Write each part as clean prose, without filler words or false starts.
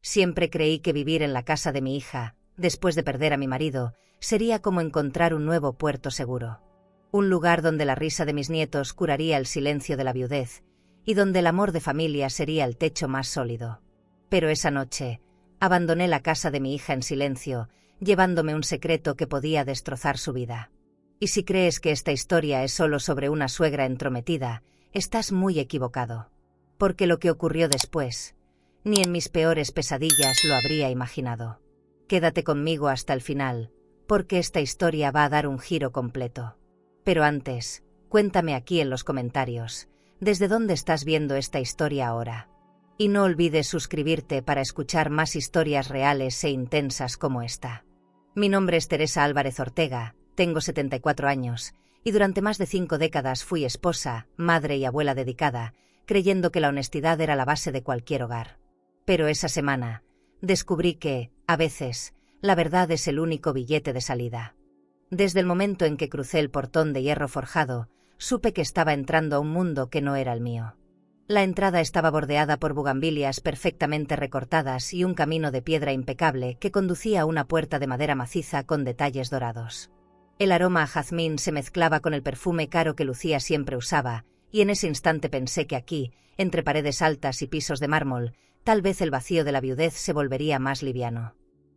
Siempre creí que vivir en la casa de mi hija, después de perder a mi marido, sería como encontrar un nuevo puerto seguro. Un lugar donde la risa de mis nietos curaría el silencio de la viudez, y donde el amor de familia sería el techo más sólido. Pero esa noche, abandoné la casa de mi hija en silencio, llevándome un secreto que podía destrozar su vida. Y si crees que esta historia es solo sobre una suegra entrometida, estás muy equivocado. Porque lo que ocurrió después, ni en mis peores pesadillas lo habría imaginado. Quédate conmigo hasta el final, porque esta historia va a dar un giro completo. Pero antes, cuéntame aquí en los comentarios, ¿desde dónde estás viendo esta historia ahora? Y no olvides suscribirte para escuchar más historias reales e intensas como esta. Mi nombre es Teresa Álvarez Ortega, tengo 74 años, y durante más de 5 décadas fui esposa, madre y abuela dedicada, creyendo que la honestidad era la base de cualquier hogar. Pero esa semana, descubrí que, a veces, la verdad es el único billete de salida. Desde el momento en que crucé el portón de hierro forjado, supe que estaba entrando a un mundo que no era el mío. La entrada estaba bordeada por bugambilias perfectamente recortadas y un camino de piedra impecable que conducía a una puerta de madera maciza con detalles dorados. El aroma a jazmín se mezclaba con el perfume caro que Lucía siempre usaba, y en ese instante pensé que aquí, entre paredes altas y pisos de mármol, tal vez el vacío de la viudez se volvería más liviano.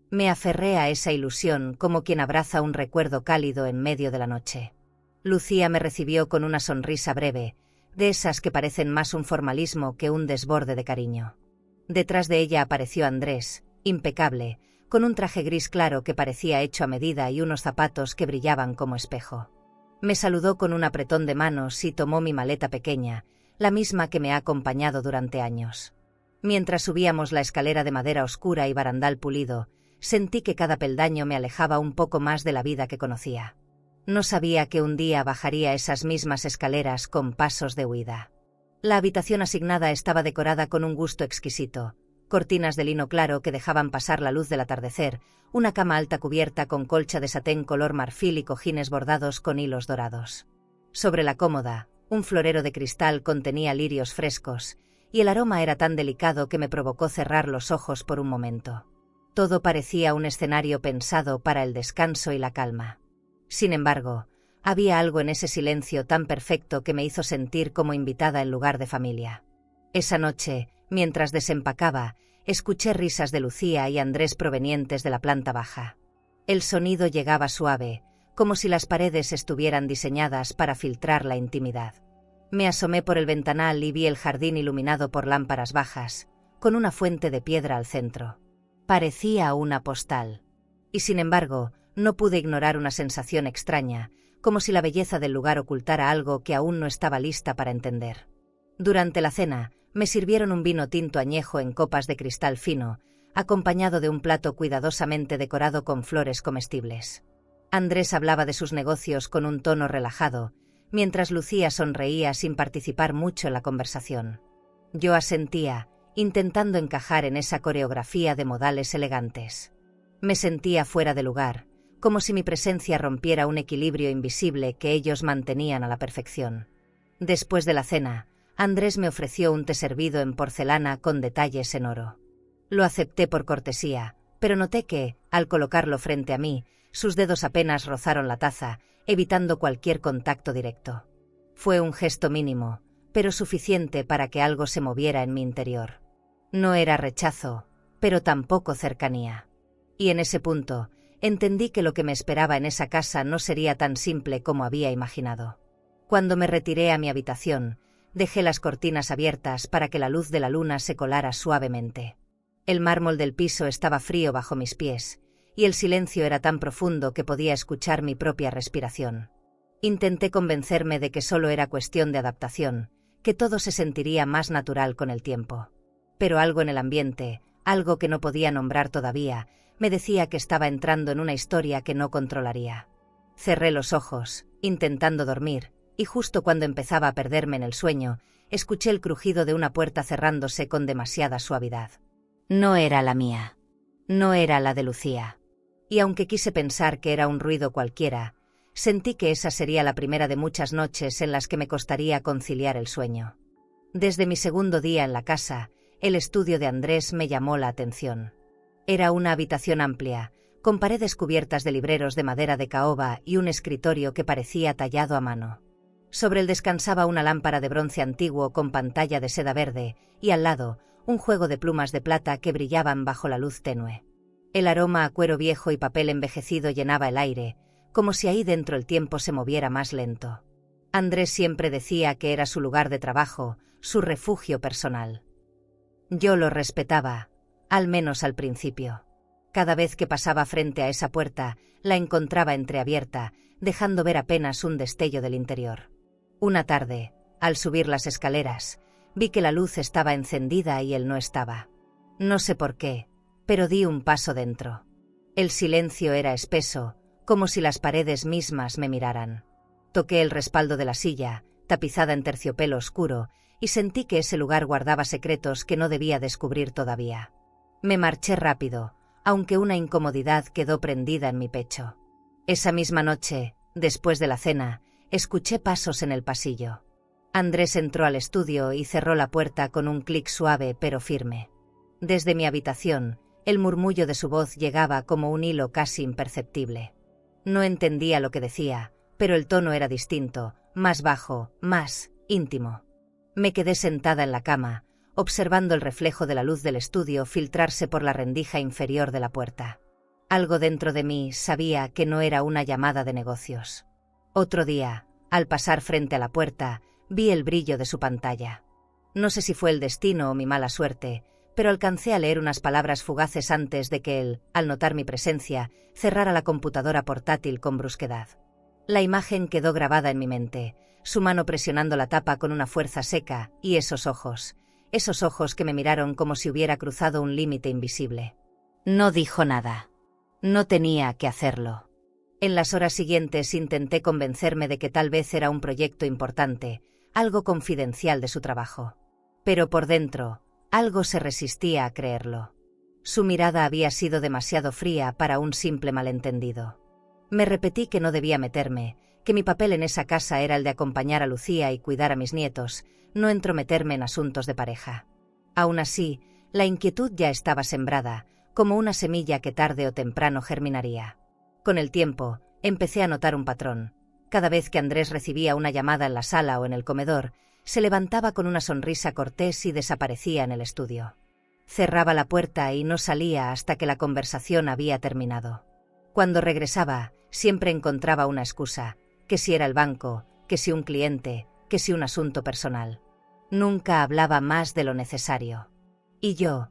Me aferré a esa ilusión como quien abraza un recuerdo cálido en medio de la noche. Lucía me recibió con una sonrisa breve, de esas que parecen más un formalismo que un desborde de cariño. Detrás de ella apareció Andrés, impecable, con un traje gris claro que parecía hecho a medida y unos zapatos que brillaban como espejo. Me saludó con un apretón de manos y tomó mi maleta pequeña, la misma que me ha acompañado durante años. Mientras subíamos la escalera de madera oscura y barandal pulido, sentí que cada peldaño me alejaba un poco más de la vida que conocía. No sabía que un día bajaría esas mismas escaleras con pasos de huida. La habitación asignada estaba decorada con un gusto exquisito: cortinas de lino claro que dejaban pasar la luz del atardecer, una cama alta cubierta con colcha de satén color marfil y cojines bordados con hilos dorados. Sobre la cómoda, un florero de cristal contenía lirios frescos, y el aroma era tan delicado que me provocó cerrar los ojos por un momento. Todo parecía un escenario pensado para el descanso y la calma. Sin embargo, había algo en ese silencio tan perfecto que me hizo sentir como invitada en lugar de familia. Esa noche, mientras desempacaba, escuché risas de Lucía y Andrés provenientes de la planta baja. El sonido llegaba suave, como si las paredes estuvieran diseñadas para filtrar la intimidad. Me asomé por el ventanal y vi el jardín iluminado por lámparas bajas, con una fuente de piedra al centro. Parecía una postal. Y sin embargo, no pude ignorar una sensación extraña, como si la belleza del lugar ocultara algo que aún no estaba lista para entender. Durante la cena, me sirvieron un vino tinto añejo en copas de cristal fino, acompañado de un plato cuidadosamente decorado con flores comestibles. Andrés hablaba de sus negocios con un tono relajado, mientras Lucía sonreía sin participar mucho en la conversación. Yo asentía, intentando encajar en esa coreografía de modales elegantes. Me sentía fuera de lugar, como si mi presencia rompiera un equilibrio invisible que ellos mantenían a la perfección. Después de la cena, Andrés me ofreció un té servido en porcelana con detalles en oro. Lo acepté por cortesía, pero noté que, al colocarlo frente a mí, sus dedos apenas rozaron la taza, evitando cualquier contacto directo. Fue un gesto mínimo, pero suficiente para que algo se moviera en mi interior. No era rechazo, pero tampoco cercanía. Y en ese punto, entendí que lo que me esperaba en esa casa no sería tan simple como había imaginado. Cuando me retiré a mi habitación, dejé las cortinas abiertas para que la luz de la luna se colara suavemente. El mármol del piso estaba frío bajo mis pies, y el silencio era tan profundo que podía escuchar mi propia respiración. Intenté convencerme de que solo era cuestión de adaptación, que todo se sentiría más natural con el tiempo. Pero algo en el ambiente, algo que no podía nombrar todavía, me decía que estaba entrando en una historia que no controlaría. Cerré los ojos, intentando dormir, y justo cuando empezaba a perderme en el sueño, escuché el crujido de una puerta cerrándose con demasiada suavidad. No era la mía. No era la de Lucía. Y aunque quise pensar que era un ruido cualquiera, sentí que esa sería la primera de muchas noches en las que me costaría conciliar el sueño. Desde mi segundo día en la casa, el estudio de Andrés me llamó la atención. Era una habitación amplia, con paredes cubiertas de libreros de madera de caoba y un escritorio que parecía tallado a mano. Sobre él descansaba una lámpara de bronce antiguo con pantalla de seda verde, y al lado, un juego de plumas de plata que brillaban bajo la luz tenue. El aroma a cuero viejo y papel envejecido llenaba el aire, como si ahí dentro el tiempo se moviera más lento. Andrés siempre decía que era su lugar de trabajo, su refugio personal. Yo lo respetaba, al menos al principio. Cada vez que pasaba frente a esa puerta, la encontraba entreabierta, dejando ver apenas un destello del interior. Una tarde, al subir las escaleras, vi que la luz estaba encendida y él no estaba. No sé por qué, pero di un paso dentro. El silencio era espeso, como si las paredes mismas me miraran. Toqué el respaldo de la silla, tapizada en terciopelo oscuro, y sentí que ese lugar guardaba secretos que no debía descubrir todavía. Me marché rápido, aunque una incomodidad quedó prendida en mi pecho. Esa misma noche, después de la cena, escuché pasos en el pasillo. Andrés entró al estudio y cerró la puerta con un clic suave pero firme. Desde mi habitación, el murmullo de su voz llegaba como un hilo casi imperceptible. No entendía lo que decía, pero el tono era distinto, más bajo, más íntimo. Me quedé sentada en la cama, observando el reflejo de la luz del estudio filtrarse por la rendija inferior de la puerta. Algo dentro de mí sabía que no era una llamada de negocios. Otro día, al pasar frente a la puerta, vi el brillo de su pantalla. No sé si fue el destino o mi mala suerte, pero alcancé a leer unas palabras fugaces antes de que él, al notar mi presencia, cerrara la computadora portátil con brusquedad. La imagen quedó grabada en mi mente, su mano presionando la tapa con una fuerza seca, y esos ojos que me miraron como si hubiera cruzado un límite invisible. No dijo nada. No tenía que hacerlo. En las horas siguientes intenté convencerme de que tal vez era un proyecto importante, algo confidencial de su trabajo. Pero por dentro, algo se resistía a creerlo. Su mirada había sido demasiado fría para un simple malentendido. Me repetí que no debía meterme, que mi papel en esa casa era el de acompañar a Lucía y cuidar a mis nietos, no entrometerme en asuntos de pareja. Aún así, la inquietud ya estaba sembrada, como una semilla que tarde o temprano germinaría. Con el tiempo, empecé a notar un patrón. Cada vez que Andrés recibía una llamada en la sala o en el comedor, se levantaba con una sonrisa cortés y desaparecía en el estudio. Cerraba la puerta y no salía hasta que la conversación había terminado. Cuando regresaba, siempre encontraba una excusa, que si era el banco, que si un cliente, que si un asunto personal. Nunca hablaba más de lo necesario. Y yo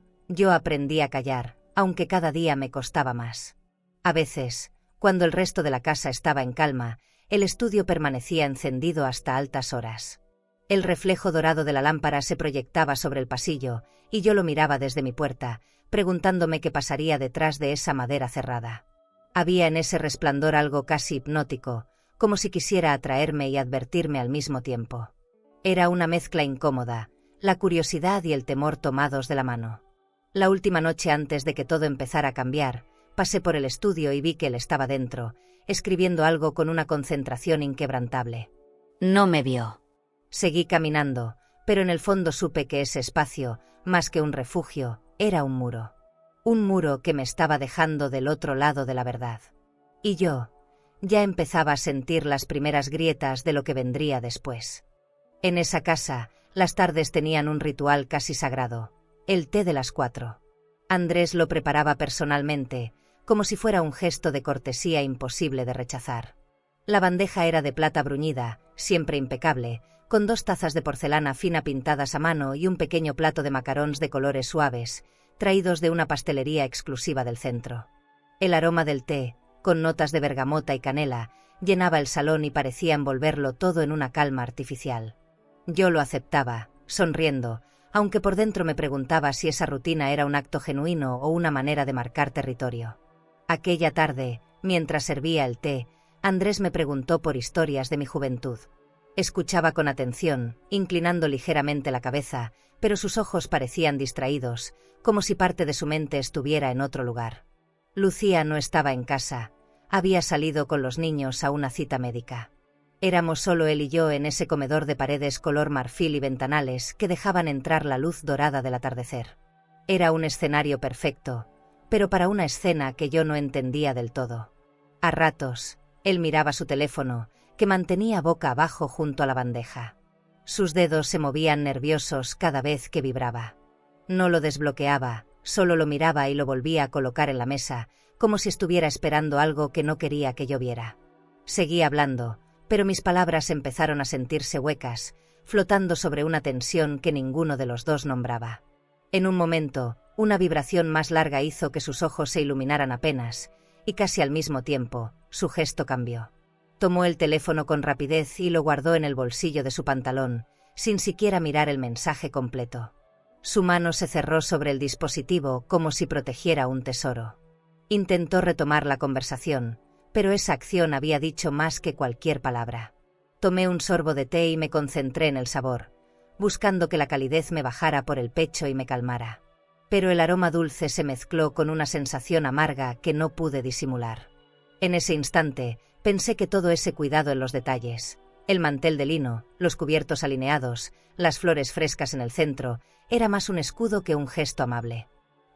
aprendí a callar, aunque cada día me costaba más. A veces, cuando el resto de la casa estaba en calma, el estudio permanecía encendido hasta altas horas. El reflejo dorado de la lámpara se proyectaba sobre el pasillo, y yo lo miraba desde mi puerta, preguntándome qué pasaría detrás de esa madera cerrada. Había en ese resplandor algo casi hipnótico, como si quisiera atraerme y advertirme al mismo tiempo. Era una mezcla incómoda, la curiosidad y el temor tomados de la mano. La última noche antes de que todo empezara a cambiar, pasé por el estudio y vi que él estaba dentro, escribiendo algo con una concentración inquebrantable. No me vio. Seguí caminando, pero en el fondo supe que ese espacio, más que un refugio, era un muro. Un muro que me estaba dejando del otro lado de la verdad. Y yo ya empezaba a sentir las primeras grietas de lo que vendría después. En esa casa, las tardes tenían un ritual casi sagrado, el té de las 4. Andrés lo preparaba personalmente, como si fuera un gesto de cortesía imposible de rechazar. La bandeja era de plata bruñida, siempre impecable, con 2 tazas de porcelana fina pintadas a mano y un pequeño plato de macarons de colores suaves, traídos de una pastelería exclusiva del centro. El aroma del té, con notas de bergamota y canela, llenaba el salón y parecía envolverlo todo en una calma artificial. Yo lo aceptaba, sonriendo, aunque por dentro me preguntaba si esa rutina era un acto genuino o una manera de marcar territorio. Aquella tarde, mientras servía el té, Andrés me preguntó por historias de mi juventud. Escuchaba con atención, inclinando ligeramente la cabeza, pero sus ojos parecían distraídos, como si parte de su mente estuviera en otro lugar. Lucía no estaba en casa, había salido con los niños a una cita médica. Éramos solo él y yo en ese comedor de paredes color marfil y ventanales que dejaban entrar la luz dorada del atardecer. Era un escenario perfecto, pero para una escena que yo no entendía del todo. A ratos, él miraba su teléfono, que mantenía boca abajo junto a la bandeja. Sus dedos se movían nerviosos cada vez que vibraba. No lo desbloqueaba, solo lo miraba y lo volvía a colocar en la mesa, como si estuviera esperando algo que no quería que yo viera. Seguía hablando, pero mis palabras empezaron a sentirse huecas, flotando sobre una tensión que ninguno de los dos nombraba. En un momento, una vibración más larga hizo que sus ojos se iluminaran apenas, y casi al mismo tiempo, su gesto cambió. Tomó el teléfono con rapidez y lo guardó en el bolsillo de su pantalón, sin siquiera mirar el mensaje completo. Su mano se cerró sobre el dispositivo como si protegiera un tesoro. Intentó retomar la conversación, pero esa acción había dicho más que cualquier palabra. Tomé un sorbo de té y me concentré en el sabor, buscando que la calidez me bajara por el pecho y me calmara. Pero el aroma dulce se mezcló con una sensación amarga que no pude disimular. En ese instante, pensé que todo ese cuidado en los detalles, el mantel de lino, los cubiertos alineados, las flores frescas en el centro, era más un escudo que un gesto amable.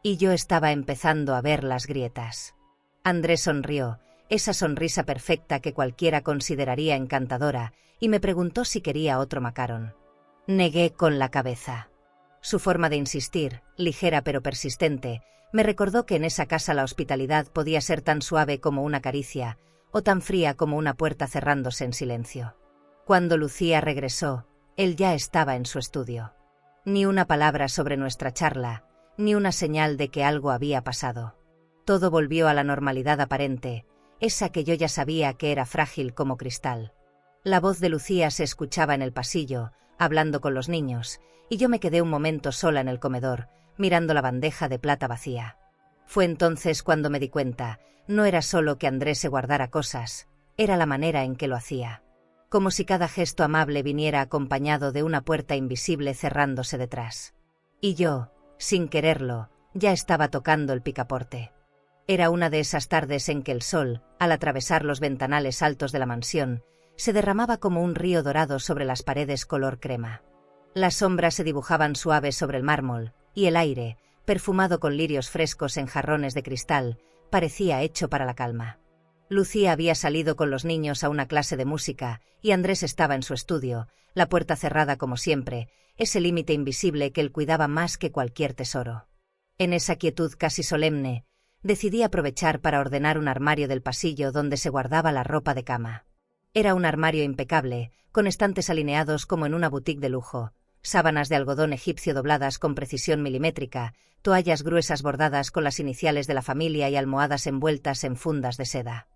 Y yo estaba empezando a ver las grietas. Andrés sonrió, esa sonrisa perfecta que cualquiera consideraría encantadora, y me preguntó si quería otro macarón. Negué con la cabeza. Su forma de insistir, ligera pero persistente, me recordó que en esa casa la hospitalidad podía ser tan suave como una caricia, o tan fría como una puerta cerrándose en silencio. Cuando Lucía regresó, él ya estaba en su estudio. Ni una palabra sobre nuestra charla, ni una señal de que algo había pasado. Todo volvió a la normalidad aparente, esa que yo ya sabía que era frágil como cristal. La voz de Lucía se escuchaba en el pasillo, hablando con los niños, y yo me quedé un momento sola en el comedor, mirando la bandeja de plata vacía. Fue entonces cuando me di cuenta, no era solo que Andrés se guardara cosas, era la manera en que lo hacía. Como si cada gesto amable viniera acompañado de una puerta invisible cerrándose detrás. Y yo, sin quererlo, ya estaba tocando el picaporte. Era una de esas tardes en que el sol, al atravesar los ventanales altos de la mansión, se derramaba como un río dorado sobre las paredes color crema. Las sombras se dibujaban suaves sobre el mármol, y el aire, perfumado con lirios frescos en jarrones de cristal, parecía hecho para la calma. Lucía había salido con los niños a una clase de música, y Andrés estaba en su estudio, la puerta cerrada como siempre, ese límite invisible que él cuidaba más que cualquier tesoro. En esa quietud casi solemne, decidí aprovechar para ordenar un armario del pasillo donde se guardaba la ropa de cama. Era un armario impecable, con estantes alineados como en una boutique de lujo, sábanas de algodón egipcio dobladas con precisión milimétrica, toallas gruesas bordadas con las iniciales de la familia y almohadas envueltas en fundas de seda.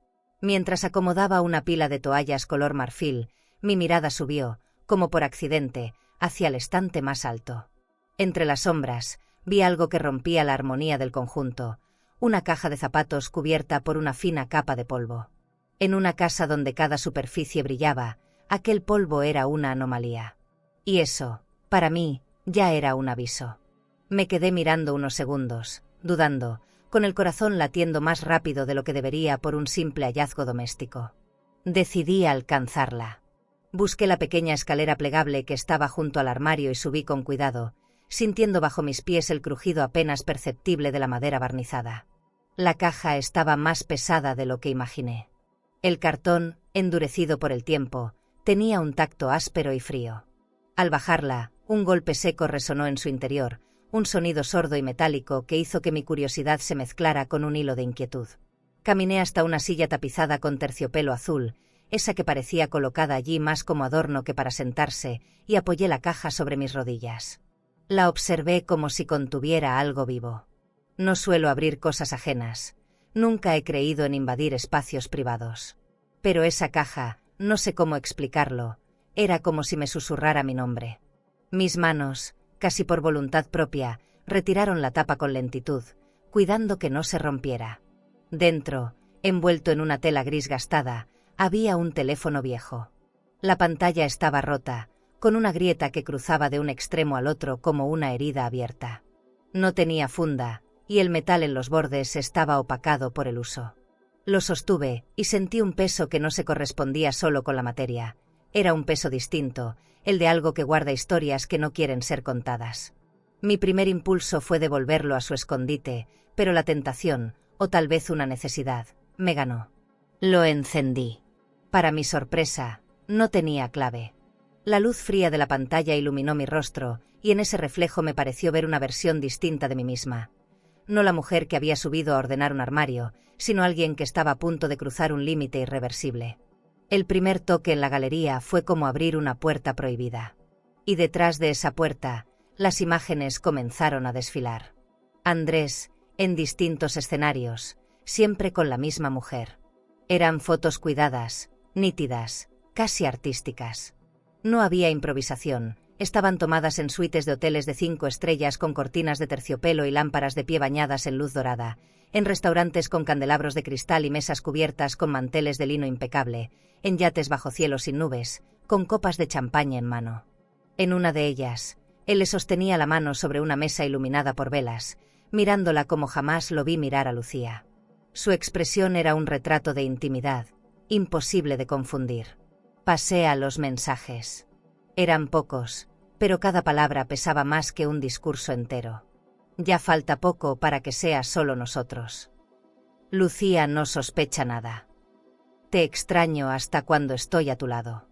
Mientras acomodaba una pila de toallas color marfil, mi mirada subió, como por accidente, hacia el estante más alto. Entre las sombras, vi algo que rompía la armonía del conjunto, una caja de zapatos cubierta por una fina capa de polvo. En una casa donde cada superficie brillaba, aquel polvo era una anomalía. Y eso, para mí, ya era un aviso. Me quedé mirando unos segundos, dudando, con el corazón latiendo más rápido de lo que debería por un simple hallazgo doméstico. Decidí alcanzarla. Busqué la pequeña escalera plegable que estaba junto al armario y subí con cuidado, sintiendo bajo mis pies el crujido apenas perceptible de la madera barnizada. La caja estaba más pesada de lo que imaginé. El cartón, endurecido por el tiempo, tenía un tacto áspero y frío. Al bajarla, un golpe seco resonó en su interior, un sonido sordo y metálico que hizo que mi curiosidad se mezclara con un hilo de inquietud. Caminé hasta una silla tapizada con terciopelo azul, esa que parecía colocada allí más como adorno que para sentarse, y apoyé la caja sobre mis rodillas. La observé como si contuviera algo vivo. No suelo abrir cosas ajenas. Nunca he creído en invadir espacios privados. Pero esa caja, no sé cómo explicarlo, era como si me susurrara mi nombre. Mis manos, casi por voluntad propia, retiraron la tapa con lentitud, cuidando que no se rompiera. Dentro, envuelto en una tela gris gastada, había un teléfono viejo. La pantalla estaba rota, con una grieta que cruzaba de un extremo al otro como una herida abierta. No tenía funda, y el metal en los bordes estaba opacado por el uso. Lo sostuve, y sentí un peso que no se correspondía solo con la materia. Era un peso distinto, el de algo que guarda historias que no quieren ser contadas. Mi primer impulso fue devolverlo a su escondite, pero la tentación, o tal vez una necesidad, me ganó. Lo encendí. Para mi sorpresa, no tenía clave. La luz fría de la pantalla iluminó mi rostro, y en ese reflejo me pareció ver una versión distinta de mí misma. No la mujer que había subido a ordenar un armario, sino alguien que estaba a punto de cruzar un límite irreversible. El primer toque en la galería fue como abrir una puerta prohibida. Y detrás de esa puerta, las imágenes comenzaron a desfilar. Andrés, en distintos escenarios, siempre con la misma mujer. Eran fotos cuidadas, nítidas, casi artísticas. No había improvisación, estaban tomadas en suites de hoteles de 5 estrellas con cortinas de terciopelo y lámparas de pie bañadas en luz dorada, en restaurantes con candelabros de cristal y mesas cubiertas con manteles de lino impecable, en yates bajo cielo sin nubes, con copas de champaña en mano. En una de ellas, él le sostenía la mano sobre una mesa iluminada por velas, mirándola como jamás lo vi mirar a Lucía. Su expresión era un retrato de intimidad, imposible de confundir. Pasé a los mensajes. Eran pocos, pero cada palabra pesaba más que un discurso entero. Ya falta poco para que sea solo nosotros. Lucía no sospecha nada. Te extraño hasta cuando estoy a tu lado.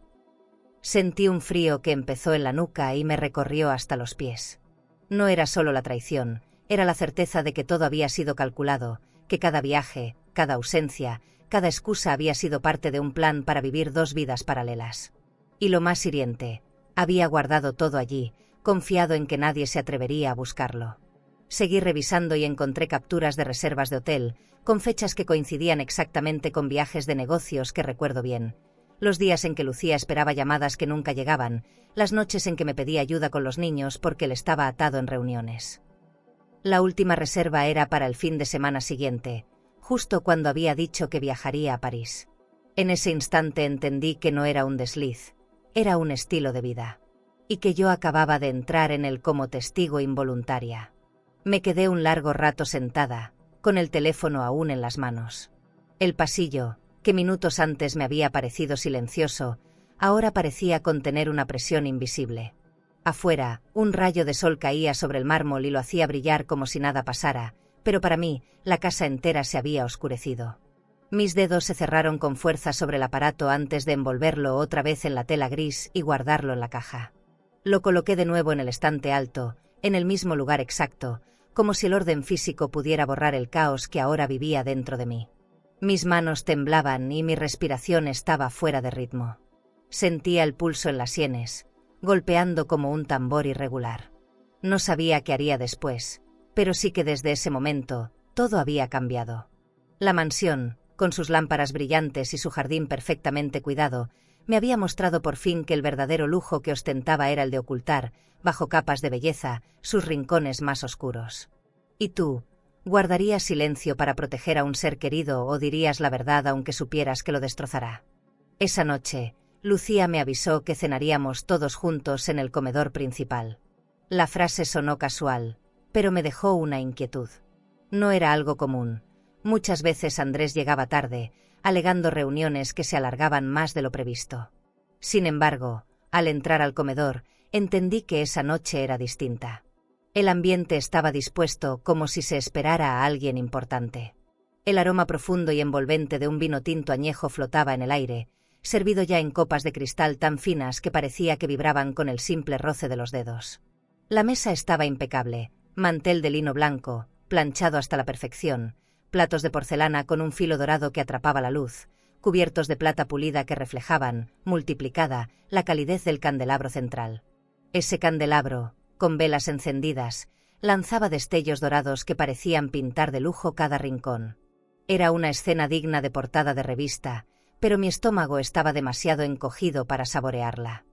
Sentí un frío que empezó en la nuca y me recorrió hasta los pies. No era solo la traición, era la certeza de que todo había sido calculado, que cada viaje, cada ausencia, cada excusa había sido parte de un plan para vivir 2 vidas paralelas. Y lo más hiriente, había guardado todo allí, confiado en que nadie se atrevería a buscarlo. Seguí revisando y encontré capturas de reservas de hotel, con fechas que coincidían exactamente con viajes de negocios que recuerdo bien. Los días en que Lucía esperaba llamadas que nunca llegaban, las noches en que me pedía ayuda con los niños porque él estaba atado en reuniones. La última reserva era para el fin de semana siguiente, justo cuando había dicho que viajaría a París. En ese instante entendí que no era un desliz, era un estilo de vida. Y que yo acababa de entrar en él como testigo involuntaria. Me quedé un largo rato sentada, con el teléfono aún en las manos. El pasillo, que minutos antes me había parecido silencioso, ahora parecía contener una presión invisible. Afuera, un rayo de sol caía sobre el mármol y lo hacía brillar como si nada pasara, pero para mí, la casa entera se había oscurecido. Mis dedos se cerraron con fuerza sobre el aparato antes de envolverlo otra vez en la tela gris y guardarlo en la caja. Lo coloqué de nuevo en el estante alto, en el mismo lugar exacto, como si el orden físico pudiera borrar el caos que ahora vivía dentro de mí. Mis manos temblaban y mi respiración estaba fuera de ritmo. Sentía el pulso en las sienes, golpeando como un tambor irregular. No sabía qué haría después, pero sí que desde ese momento, todo había cambiado. La mansión, con sus lámparas brillantes y su jardín perfectamente cuidado, me había mostrado por fin que el verdadero lujo que ostentaba era el de ocultar, bajo capas de belleza, sus rincones más oscuros. ¿Y tú? ¿Guardarías silencio para proteger a un ser querido o dirías la verdad aunque supieras que lo destrozará? Esa noche, Lucía me avisó que cenaríamos todos juntos en el comedor principal. La frase sonó casual, pero me dejó una inquietud. No era algo común. Muchas veces Andrés llegaba tarde, alegando reuniones que se alargaban más de lo previsto. Sin embargo, al entrar al comedor, entendí que esa noche era distinta. El ambiente estaba dispuesto como si se esperara a alguien importante. El aroma profundo y envolvente de un vino tinto añejo flotaba en el aire, servido ya en copas de cristal tan finas que parecía que vibraban con el simple roce de los dedos. La mesa estaba impecable, mantel de lino blanco, planchado hasta la perfección, platos de porcelana con un filo dorado que atrapaba la luz, cubiertos de plata pulida que reflejaban, multiplicada, la calidez del candelabro central. Ese candelabro, con velas encendidas, lanzaba destellos dorados que parecían pintar de lujo cada rincón. Era una escena digna de portada de revista, pero mi estómago estaba demasiado encogido para saborearla.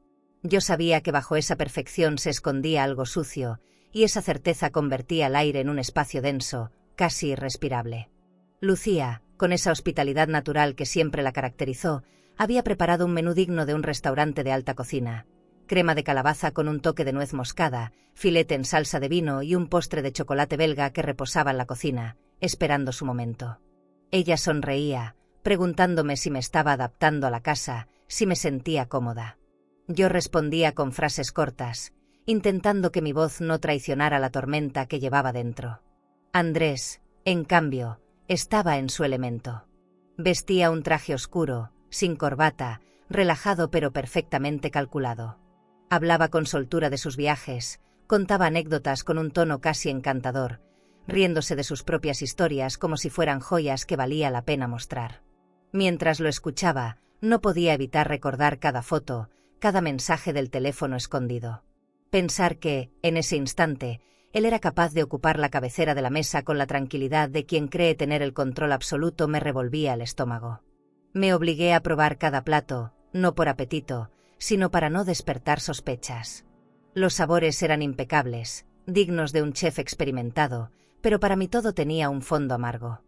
Yo sabía que bajo esa perfección se escondía algo sucio, y esa certeza convertía el aire en un espacio denso, casi irrespirable. Lucía, con esa hospitalidad natural que siempre la caracterizó, había preparado un menú digno de un restaurante de alta cocina. Crema de calabaza con un toque de nuez moscada, filete en salsa de vino y un postre de chocolate belga que reposaba en la cocina, esperando su momento. Ella sonreía, preguntándome si me estaba adaptando a la casa, si me sentía cómoda. Yo respondía con frases cortas, intentando que mi voz no traicionara la tormenta que llevaba dentro. Andrés, en cambio, estaba en su elemento. Vestía un traje oscuro, sin corbata, relajado pero perfectamente calculado. Hablaba con soltura de sus viajes, contaba anécdotas con un tono casi encantador, riéndose de sus propias historias como si fueran joyas que valía la pena mostrar. Mientras lo escuchaba, no podía evitar recordar cada foto, cada mensaje del teléfono escondido. Pensar que, en ese instante, él era capaz de ocupar la cabecera de la mesa con la tranquilidad de quien cree tener el control absoluto me revolvía el estómago. Me obligué a probar cada plato, no por apetito, sino para no despertar sospechas. Los sabores eran impecables, dignos de un chef experimentado, pero para mí todo tenía un fondo amargo.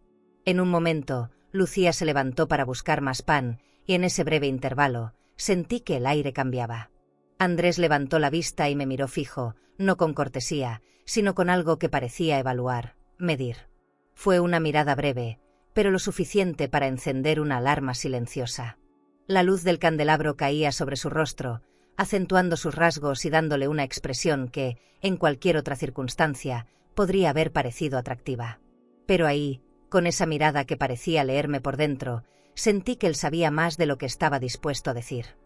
En un momento, Lucía se levantó para buscar más pan, y en ese breve intervalo, sentí que el aire cambiaba. Andrés levantó la vista y me miró fijo, no con cortesía, sino con algo que parecía evaluar, medir. Fue una mirada breve, pero lo suficiente para encender una alarma silenciosa. La luz del candelabro caía sobre su rostro, acentuando sus rasgos y dándole una expresión que, en cualquier otra circunstancia, podría haber parecido atractiva. Pero ahí, con esa mirada que parecía leerme por dentro, sentí que él sabía más de lo que estaba dispuesto a decir.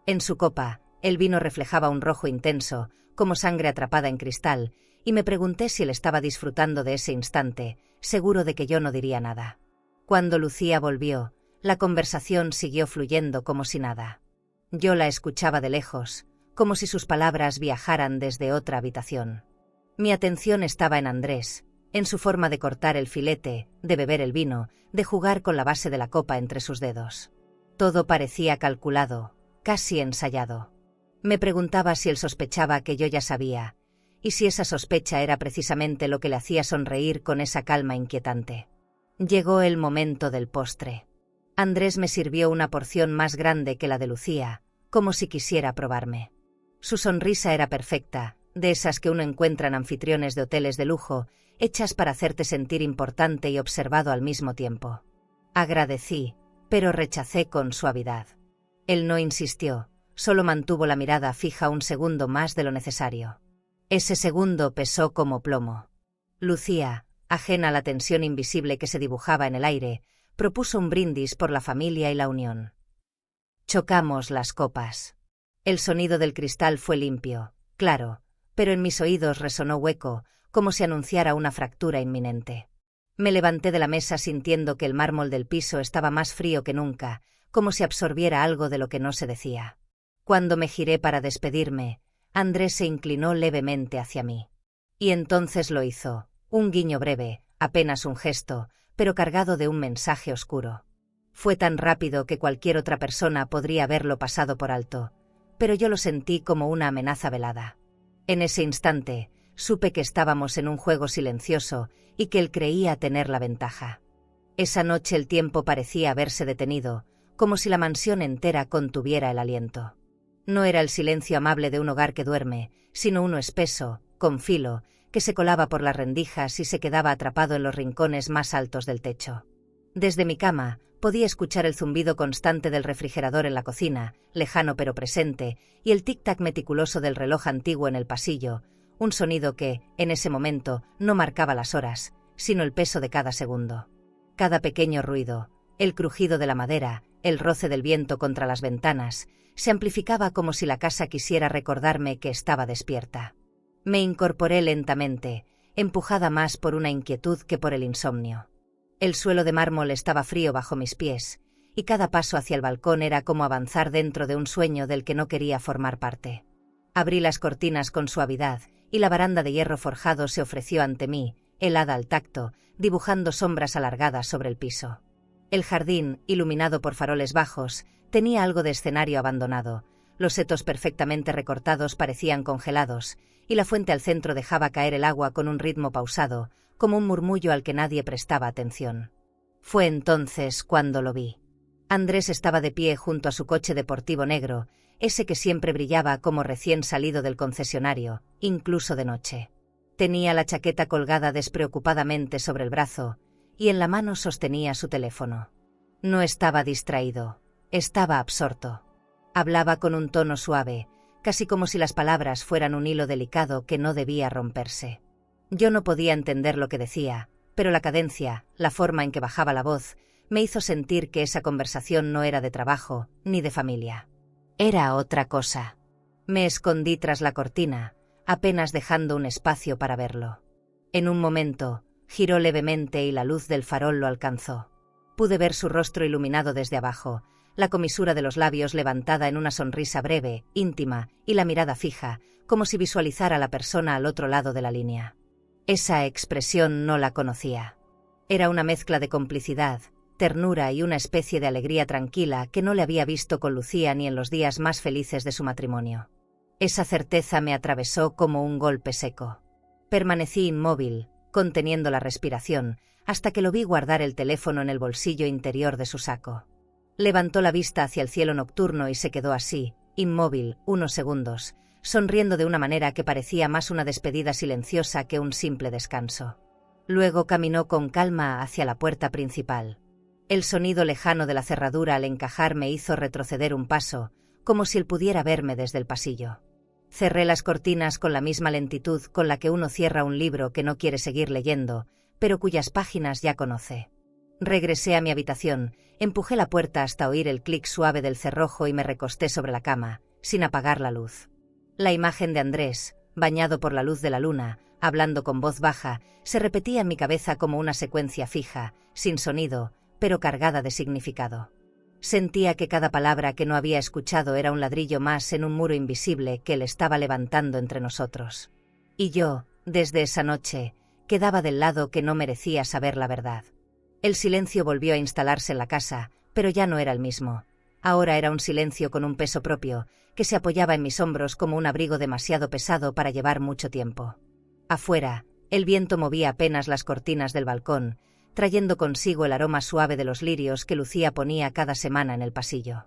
En su copa, el vino reflejaba un rojo intenso, como sangre atrapada en cristal, y me pregunté si él estaba disfrutando de ese instante, seguro de que yo no diría nada. Cuando Lucía volvió, la conversación siguió fluyendo como si nada. Yo la escuchaba de lejos, como si sus palabras viajaran desde otra habitación. Mi atención estaba en Andrés, en su forma de cortar el filete, de beber el vino, de jugar con la base de la copa entre sus dedos. Todo parecía calculado, casi ensayado. Me preguntaba si él sospechaba que yo ya sabía, y si esa sospecha era precisamente lo que le hacía sonreír con esa calma inquietante. Llegó el momento del postre. Andrés me sirvió una porción más grande que la de Lucía, como si quisiera probarme. Su sonrisa era perfecta, de esas que uno encuentra en anfitriones de hoteles de lujo, hechas para hacerte sentir importante y observado al mismo tiempo. Agradecí, pero rechacé con suavidad. Él no insistió, solo mantuvo la mirada fija un segundo más de lo necesario. Ese segundo pesó como plomo. Lucía, ajena a la tensión invisible que se dibujaba en el aire, propuso un brindis por la familia y la unión. Chocamos las copas. El sonido del cristal fue limpio, claro, pero en mis oídos resonó hueco, como si anunciara una fractura inminente. Me levanté de la mesa sintiendo que el mármol del piso estaba más frío que nunca, como si absorbiera algo de lo que no se decía. Cuando me giré para despedirme, Andrés se inclinó levemente hacia mí. Y entonces lo hizo, un guiño breve, apenas un gesto, pero cargado de un mensaje oscuro. Fue tan rápido que cualquier otra persona podría haberlo pasado por alto, pero yo lo sentí como una amenaza velada. En ese instante, supe que estábamos en un juego silencioso y que él creía tener la ventaja. Esa noche el tiempo parecía haberse detenido, como si la mansión entera contuviera el aliento. No era el silencio amable de un hogar que duerme, sino uno espeso, con filo, que se colaba por las rendijas y se quedaba atrapado en los rincones más altos del techo. Desde mi cama, podía escuchar el zumbido constante del refrigerador en la cocina, lejano pero presente, y el tic-tac meticuloso del reloj antiguo en el pasillo, un sonido que, en ese momento, no marcaba las horas, sino el peso de cada segundo. Cada pequeño ruido, el crujido de la madera, el roce del viento contra las ventanas, se amplificaba como si la casa quisiera recordarme que estaba despierta. Me incorporé lentamente, empujada más por una inquietud que por el insomnio. El suelo de mármol estaba frío bajo mis pies, y cada paso hacia el balcón era como avanzar dentro de un sueño del que no quería formar parte. Abrí las cortinas con suavidad, y la baranda de hierro forjado se ofreció ante mí, helada al tacto, dibujando sombras alargadas sobre el piso. El jardín, iluminado por faroles bajos, tenía algo de escenario abandonado. Los setos perfectamente recortados parecían congelados, y la fuente al centro dejaba caer el agua con un ritmo pausado, como un murmullo al que nadie prestaba atención. Fue entonces cuando lo vi. Andrés estaba de pie junto a su coche deportivo negro, ese que siempre brillaba como recién salido del concesionario, incluso de noche. Tenía la chaqueta colgada despreocupadamente sobre el brazo, y en la mano sostenía su teléfono. No estaba distraído, estaba absorto. Hablaba con un tono suave, casi como si las palabras fueran un hilo delicado que no debía romperse. Yo no podía entender lo que decía, pero la cadencia, la forma en que bajaba la voz, me hizo sentir que esa conversación no era de trabajo, ni de familia. Era otra cosa. Me escondí tras la cortina, apenas dejando un espacio para verlo. En un momento, giró levemente y la luz del farol lo alcanzó. Pude ver su rostro iluminado desde abajo, la comisura de los labios levantada en una sonrisa breve, íntima, y la mirada fija, como si visualizara a la persona al otro lado de la línea. Esa expresión no la conocía. Era una mezcla de complicidad, ternura y una especie de alegría tranquila que no le había visto con Lucía ni en los días más felices de su matrimonio. Esa certeza me atravesó como un golpe seco. Permanecí inmóvil, conteniendo la respiración, hasta que lo vi guardar el teléfono en el bolsillo interior de su saco. Levantó la vista hacia el cielo nocturno y se quedó así, inmóvil, unos segundos, sonriendo de una manera que parecía más una despedida silenciosa que un simple descanso. Luego caminó con calma hacia la puerta principal. El sonido lejano de la cerradura al encajar me hizo retroceder un paso, como si él pudiera verme desde el pasillo. Cerré las cortinas con la misma lentitud con la que uno cierra un libro que no quiere seguir leyendo, pero cuyas páginas ya conoce. Regresé a mi habitación, empujé la puerta hasta oír el clic suave del cerrojo y me recosté sobre la cama, sin apagar la luz. La imagen de Andrés, bañado por la luz de la luna, hablando con voz baja, se repetía en mi cabeza como una secuencia fija, sin sonido, pero cargada de significado. Sentía que cada palabra que no había escuchado era un ladrillo más en un muro invisible que él estaba levantando entre nosotros. Y yo, desde esa noche, quedaba del lado que no merecía saber la verdad. El silencio volvió a instalarse en la casa, pero ya no era el mismo. Ahora era un silencio con un peso propio, que se apoyaba en mis hombros como un abrigo demasiado pesado para llevar mucho tiempo. Afuera, el viento movía apenas las cortinas del balcón, trayendo consigo el aroma suave de los lirios que Lucía ponía cada semana en el pasillo.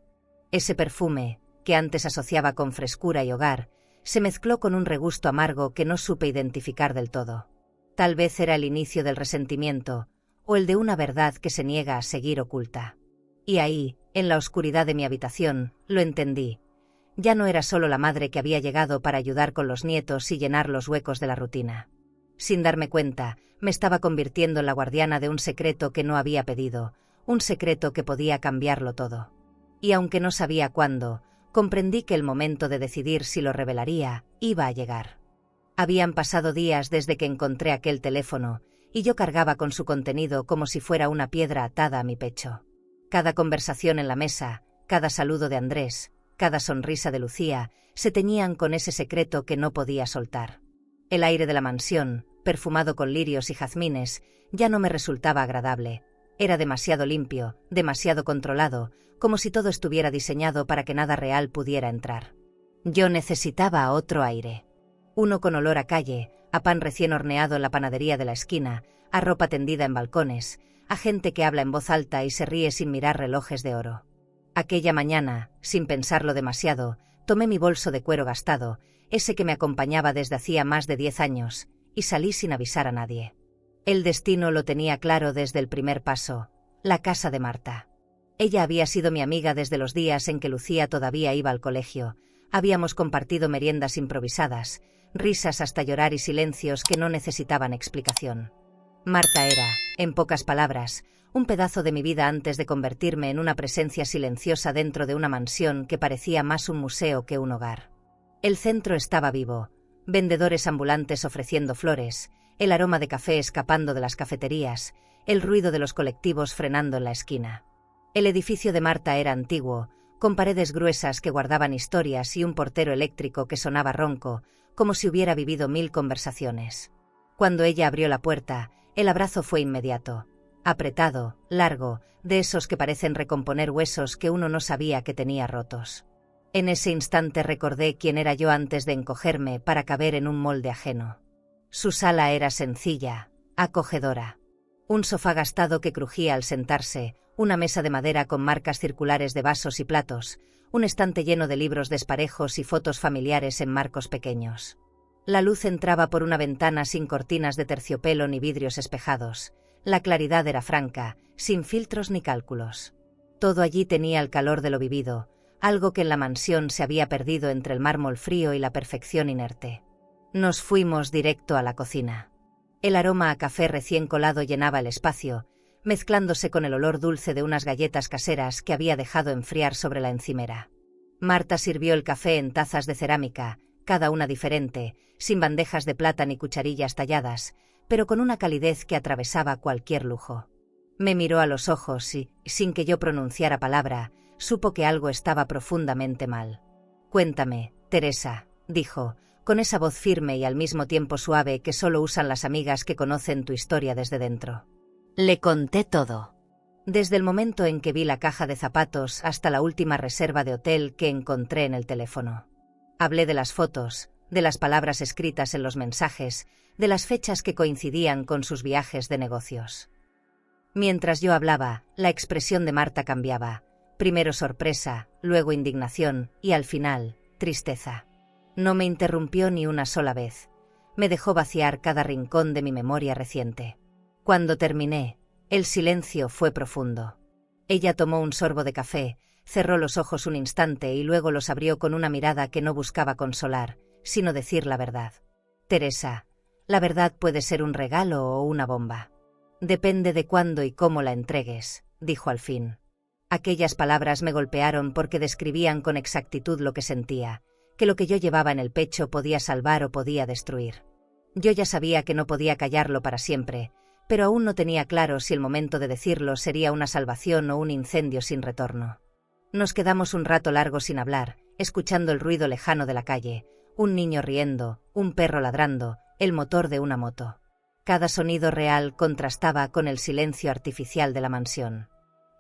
Ese perfume, que antes asociaba con frescura y hogar, se mezcló con un regusto amargo que no supe identificar del todo. Tal vez era el inicio del resentimiento, o el de una verdad que se niega a seguir oculta. Y ahí, en la oscuridad de mi habitación, lo entendí. Ya no era solo la madre que había llegado para ayudar con los nietos y llenar los huecos de la rutina. Sin darme cuenta, me estaba convirtiendo en la guardiana de un secreto que no había pedido, un secreto que podía cambiarlo todo. Y aunque no sabía cuándo, comprendí que el momento de decidir si lo revelaría iba a llegar. Habían pasado días desde que encontré aquel teléfono, y yo cargaba con su contenido como si fuera una piedra atada a mi pecho. Cada conversación en la mesa, cada saludo de Andrés, cada sonrisa de Lucía, se teñían con ese secreto que no podía soltar. El aire de la mansión, perfumado con lirios y jazmines, ya no me resultaba agradable. Era demasiado limpio, demasiado controlado, como si todo estuviera diseñado para que nada real pudiera entrar. Yo necesitaba otro aire. Uno con olor a calle, a pan recién horneado en la panadería de la esquina, a ropa tendida en balcones, a gente que habla en voz alta y se ríe sin mirar relojes de oro. Aquella mañana, sin pensarlo demasiado, tomé mi bolso de cuero gastado, ese que me acompañaba desde hacía más de 10 años, y salí sin avisar a nadie. El destino lo tenía claro desde el primer paso, la casa de Marta. Ella había sido mi amiga desde los días en que Lucía todavía iba al colegio, habíamos compartido meriendas improvisadas, risas hasta llorar y silencios que no necesitaban explicación. Marta era, en pocas palabras, un pedazo de mi vida antes de convertirme en una presencia silenciosa dentro de una mansión que parecía más un museo que un hogar. El centro estaba vivo, vendedores ambulantes ofreciendo flores, el aroma de café escapando de las cafeterías, el ruido de los colectivos frenando en la esquina. El edificio de Marta era antiguo, con paredes gruesas que guardaban historias y un portero eléctrico que sonaba ronco, como si hubiera vivido 1000 conversaciones. Cuando ella abrió la puerta, el abrazo fue inmediato, apretado, largo, de esos que parecen recomponer huesos que uno no sabía que tenía rotos. En ese instante recordé quién era yo antes de encogerme para caber en un molde ajeno. Su sala era sencilla, acogedora. Un sofá gastado que crujía al sentarse, una mesa de madera con marcas circulares de vasos y platos, un estante lleno de libros desparejos y fotos familiares en marcos pequeños. La luz entraba por una ventana sin cortinas de terciopelo ni vidrios espejados. La claridad era franca, sin filtros ni cálculos. Todo allí tenía el calor de lo vivido, algo que en la mansión se había perdido entre el mármol frío y la perfección inerte. Nos fuimos directo a la cocina. El aroma a café recién colado llenaba el espacio, mezclándose con el olor dulce de unas galletas caseras que había dejado enfriar sobre la encimera. Marta sirvió el café en tazas de cerámica, cada una diferente, sin bandejas de plata ni cucharillas talladas, pero con una calidez que atravesaba cualquier lujo. Me miró a los ojos y, sin que yo pronunciara palabra, supo que algo estaba profundamente mal. «Cuéntame, Teresa», dijo, con esa voz firme y al mismo tiempo suave que solo usan las amigas que conocen tu historia desde dentro. Le conté todo. Desde el momento en que vi la caja de zapatos hasta la última reserva de hotel que encontré en el teléfono. Hablé de las fotos, de las palabras escritas en los mensajes, de las fechas que coincidían con sus viajes de negocios. Mientras yo hablaba, la expresión de Marta cambiaba, primero sorpresa, luego indignación y al final, tristeza. No me interrumpió ni una sola vez. Me dejó vaciar cada rincón de mi memoria reciente. Cuando terminé, el silencio fue profundo. Ella tomó un sorbo de café, cerró los ojos un instante y luego los abrió con una mirada que no buscaba consolar, sino decir la verdad. Teresa, la verdad puede ser un regalo o una bomba. Depende de cuándo y cómo la entregues, dijo al fin. Aquellas palabras me golpearon porque describían con exactitud lo que sentía, que lo que yo llevaba en el pecho podía salvar o podía destruir. Yo ya sabía que no podía callarlo para siempre, pero aún no tenía claro si el momento de decirlo sería una salvación o un incendio sin retorno. Nos quedamos un rato largo sin hablar, escuchando el ruido lejano de la calle, un niño riendo, un perro ladrando, el motor de una moto. Cada sonido real contrastaba con el silencio artificial de la mansión.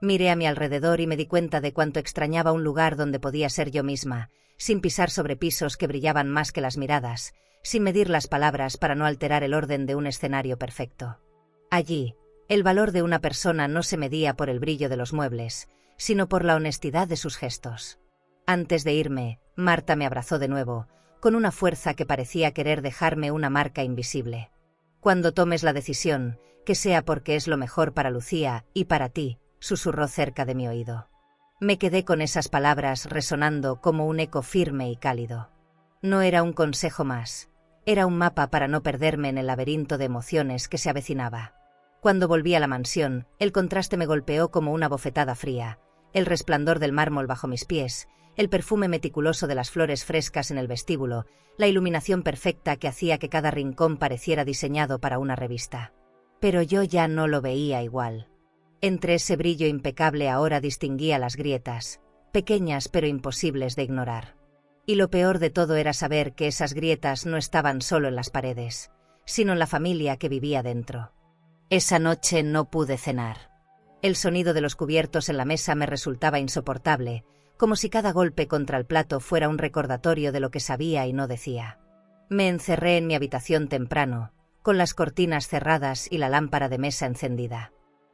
Miré a mi alrededor y me di cuenta de cuánto extrañaba un lugar donde podía ser yo misma, sin pisar sobre pisos que brillaban más que las miradas, sin medir las palabras para no alterar el orden de un escenario perfecto. Allí, el valor de una persona no se medía por el brillo de los muebles, sino por la honestidad de sus gestos. Antes de irme, Marta me abrazó de nuevo, con una fuerza que parecía querer dejarme una marca invisible. Cuando tomes la decisión, que sea porque es lo mejor para Lucía y para ti, susurró cerca de mi oído. Me quedé con esas palabras resonando como un eco firme y cálido. No era un consejo más, era un mapa para no perderme en el laberinto de emociones que se avecinaba. Cuando volví a la mansión, el contraste me golpeó como una bofetada fría, el resplandor del mármol bajo mis pies, el perfume meticuloso de las flores frescas en el vestíbulo, la iluminación perfecta que hacía que cada rincón pareciera diseñado para una revista. Pero yo ya no lo veía igual. Entre ese brillo impecable ahora distinguía las grietas, pequeñas pero imposibles de ignorar. Y lo peor de todo era saber que esas grietas no estaban solo en las paredes, sino en la familia que vivía dentro. Esa noche no pude cenar. El sonido de los cubiertos en la mesa me resultaba insoportable, como si cada golpe contra el plato fuera un recordatorio de lo que sabía y no decía. Me encerré en mi habitación temprano, con las cortinas cerradas y la lámpara de mesa encendida.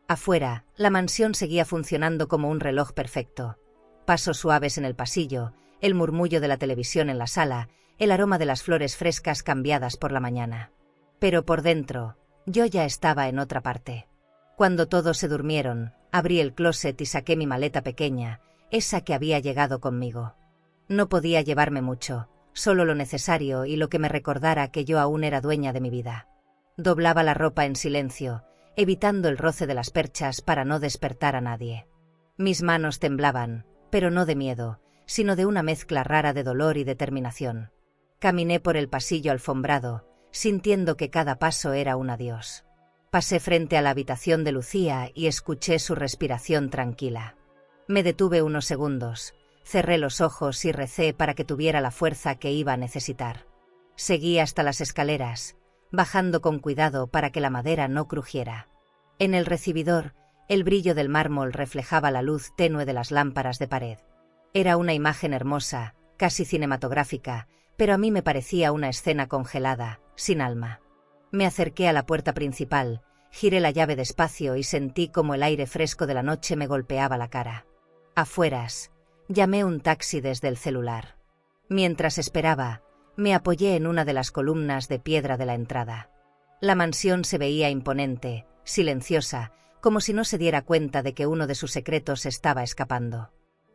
Afuera, la mansión seguía funcionando como un reloj perfecto. Pasos suaves en el pasillo, el murmullo de la televisión en la sala, el aroma de las flores frescas cambiadas por la mañana. Pero por dentro, yo ya estaba en otra parte. Cuando todos se durmieron, abrí el closet y saqué mi maleta pequeña, esa que había llegado conmigo. No podía llevarme mucho, solo lo necesario y lo que me recordara que yo aún era dueña de mi vida. Doblaba la ropa en silencio, evitando el roce de las perchas para no despertar a nadie. Mis manos temblaban, pero no de miedo, sino de una mezcla rara de dolor y determinación. Caminé por el pasillo alfombrado, sintiendo que cada paso era un adiós. Pasé frente a la habitación de Lucía y escuché su respiración tranquila. Me detuve unos segundos, cerré los ojos y recé para que tuviera la fuerza que iba a necesitar. Seguí hasta las escaleras, bajando con cuidado para que la madera no crujiera. En el recibidor, el brillo del mármol reflejaba la luz tenue de las lámparas de pared. Era una imagen hermosa, casi cinematográfica, pero a mí me parecía una escena congelada, sin alma. Me acerqué a la puerta principal, giré la llave despacio y sentí como el aire fresco de la noche me golpeaba la cara. Afueras, llamé un taxi desde el celular. Mientras esperaba, me apoyé en una de las columnas de piedra de la entrada. La mansión se veía imponente, silenciosa, como si no se diera cuenta de que uno de sus secretos estaba escapando.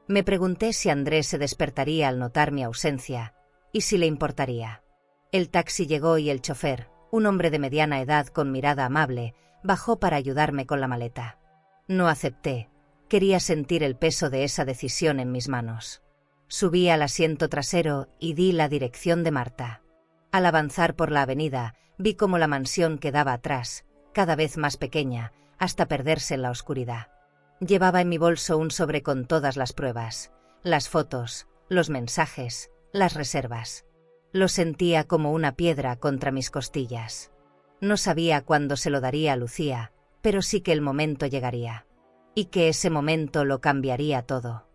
Me pregunté si Andrés se despertaría al notar mi ausencia, y si le importaría. El taxi llegó y el chofer, un hombre de mediana edad con mirada amable, bajó para ayudarme con la maleta. No acepté. Quería sentir el peso de esa decisión en mis manos. Subí al asiento trasero y di la dirección de Marta. Al avanzar por la avenida, vi cómo la mansión quedaba atrás, cada vez más pequeña, hasta perderse en la oscuridad. Llevaba en mi bolso un sobre con todas las pruebas, las fotos, los mensajes, las reservas. Lo sentía como una piedra contra mis costillas. No sabía cuándo se lo daría a Lucía, pero sí que el momento llegaría. Y que ese momento lo cambiaría todo.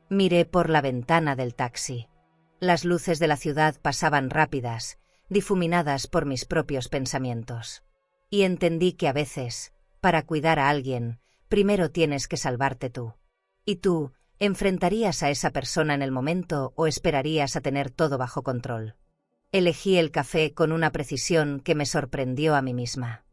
Miré por la ventana del taxi. Las luces de la ciudad pasaban rápidas, difuminadas por mis propios pensamientos. Y entendí que a veces, para cuidar a alguien, primero tienes que salvarte tú. ¿Y tú, enfrentarías a esa persona en el momento o esperarías a tener todo bajo control? Elegí el café con una precisión que me sorprendió a mí misma.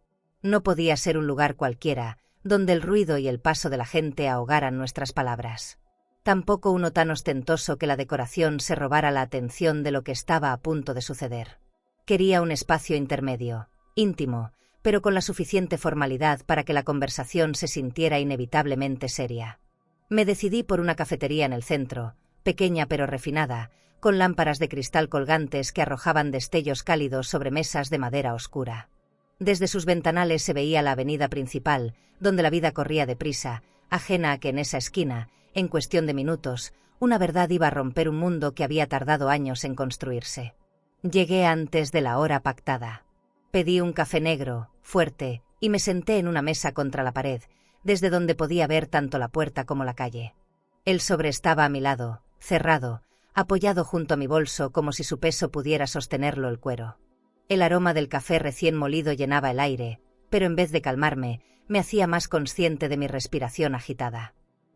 No podía ser un lugar cualquiera, donde el ruido y el paso de la gente ahogaran nuestras palabras. Tampoco uno tan ostentoso que la decoración se robara la atención de lo que estaba a punto de suceder. Quería un espacio intermedio, íntimo, pero con la suficiente formalidad para que la conversación se sintiera inevitablemente seria. Me decidí por una cafetería en el centro, pequeña pero refinada, con lámparas de cristal colgantes que arrojaban destellos cálidos sobre mesas de madera oscura. Desde sus ventanales se veía la avenida principal, donde la vida corría deprisa, ajena a que en esa esquina, en cuestión de minutos, una verdad iba a romper un mundo que había tardado años en construirse. Llegué antes de la hora pactada. Pedí un café negro, fuerte, y me senté en una mesa contra la pared, desde donde podía ver tanto la puerta como la calle. El sobre estaba a mi lado, cerrado, apoyado junto a mi bolso como si su peso pudiera sostenerlo el cuero. El aroma del café recién molido llenaba el aire, pero en vez de calmarme, me hacía más consciente de mi respiración agitada.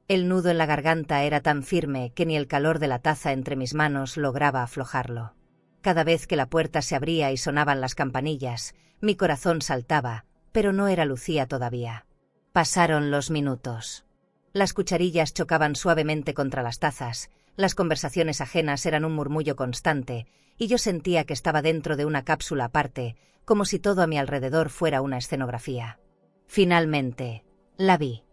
El nudo en la garganta era tan firme que ni el calor de la taza entre mis manos lograba aflojarlo. Cada vez que la puerta se abría y sonaban las campanillas, mi corazón saltaba, pero no era Lucía todavía. Pasaron los minutos. Las cucharillas chocaban suavemente contra las tazas, las conversaciones ajenas eran un murmullo constante, y yo sentía que estaba dentro de una cápsula aparte, como si todo a mi alrededor fuera una escenografía. Finalmente, la vi.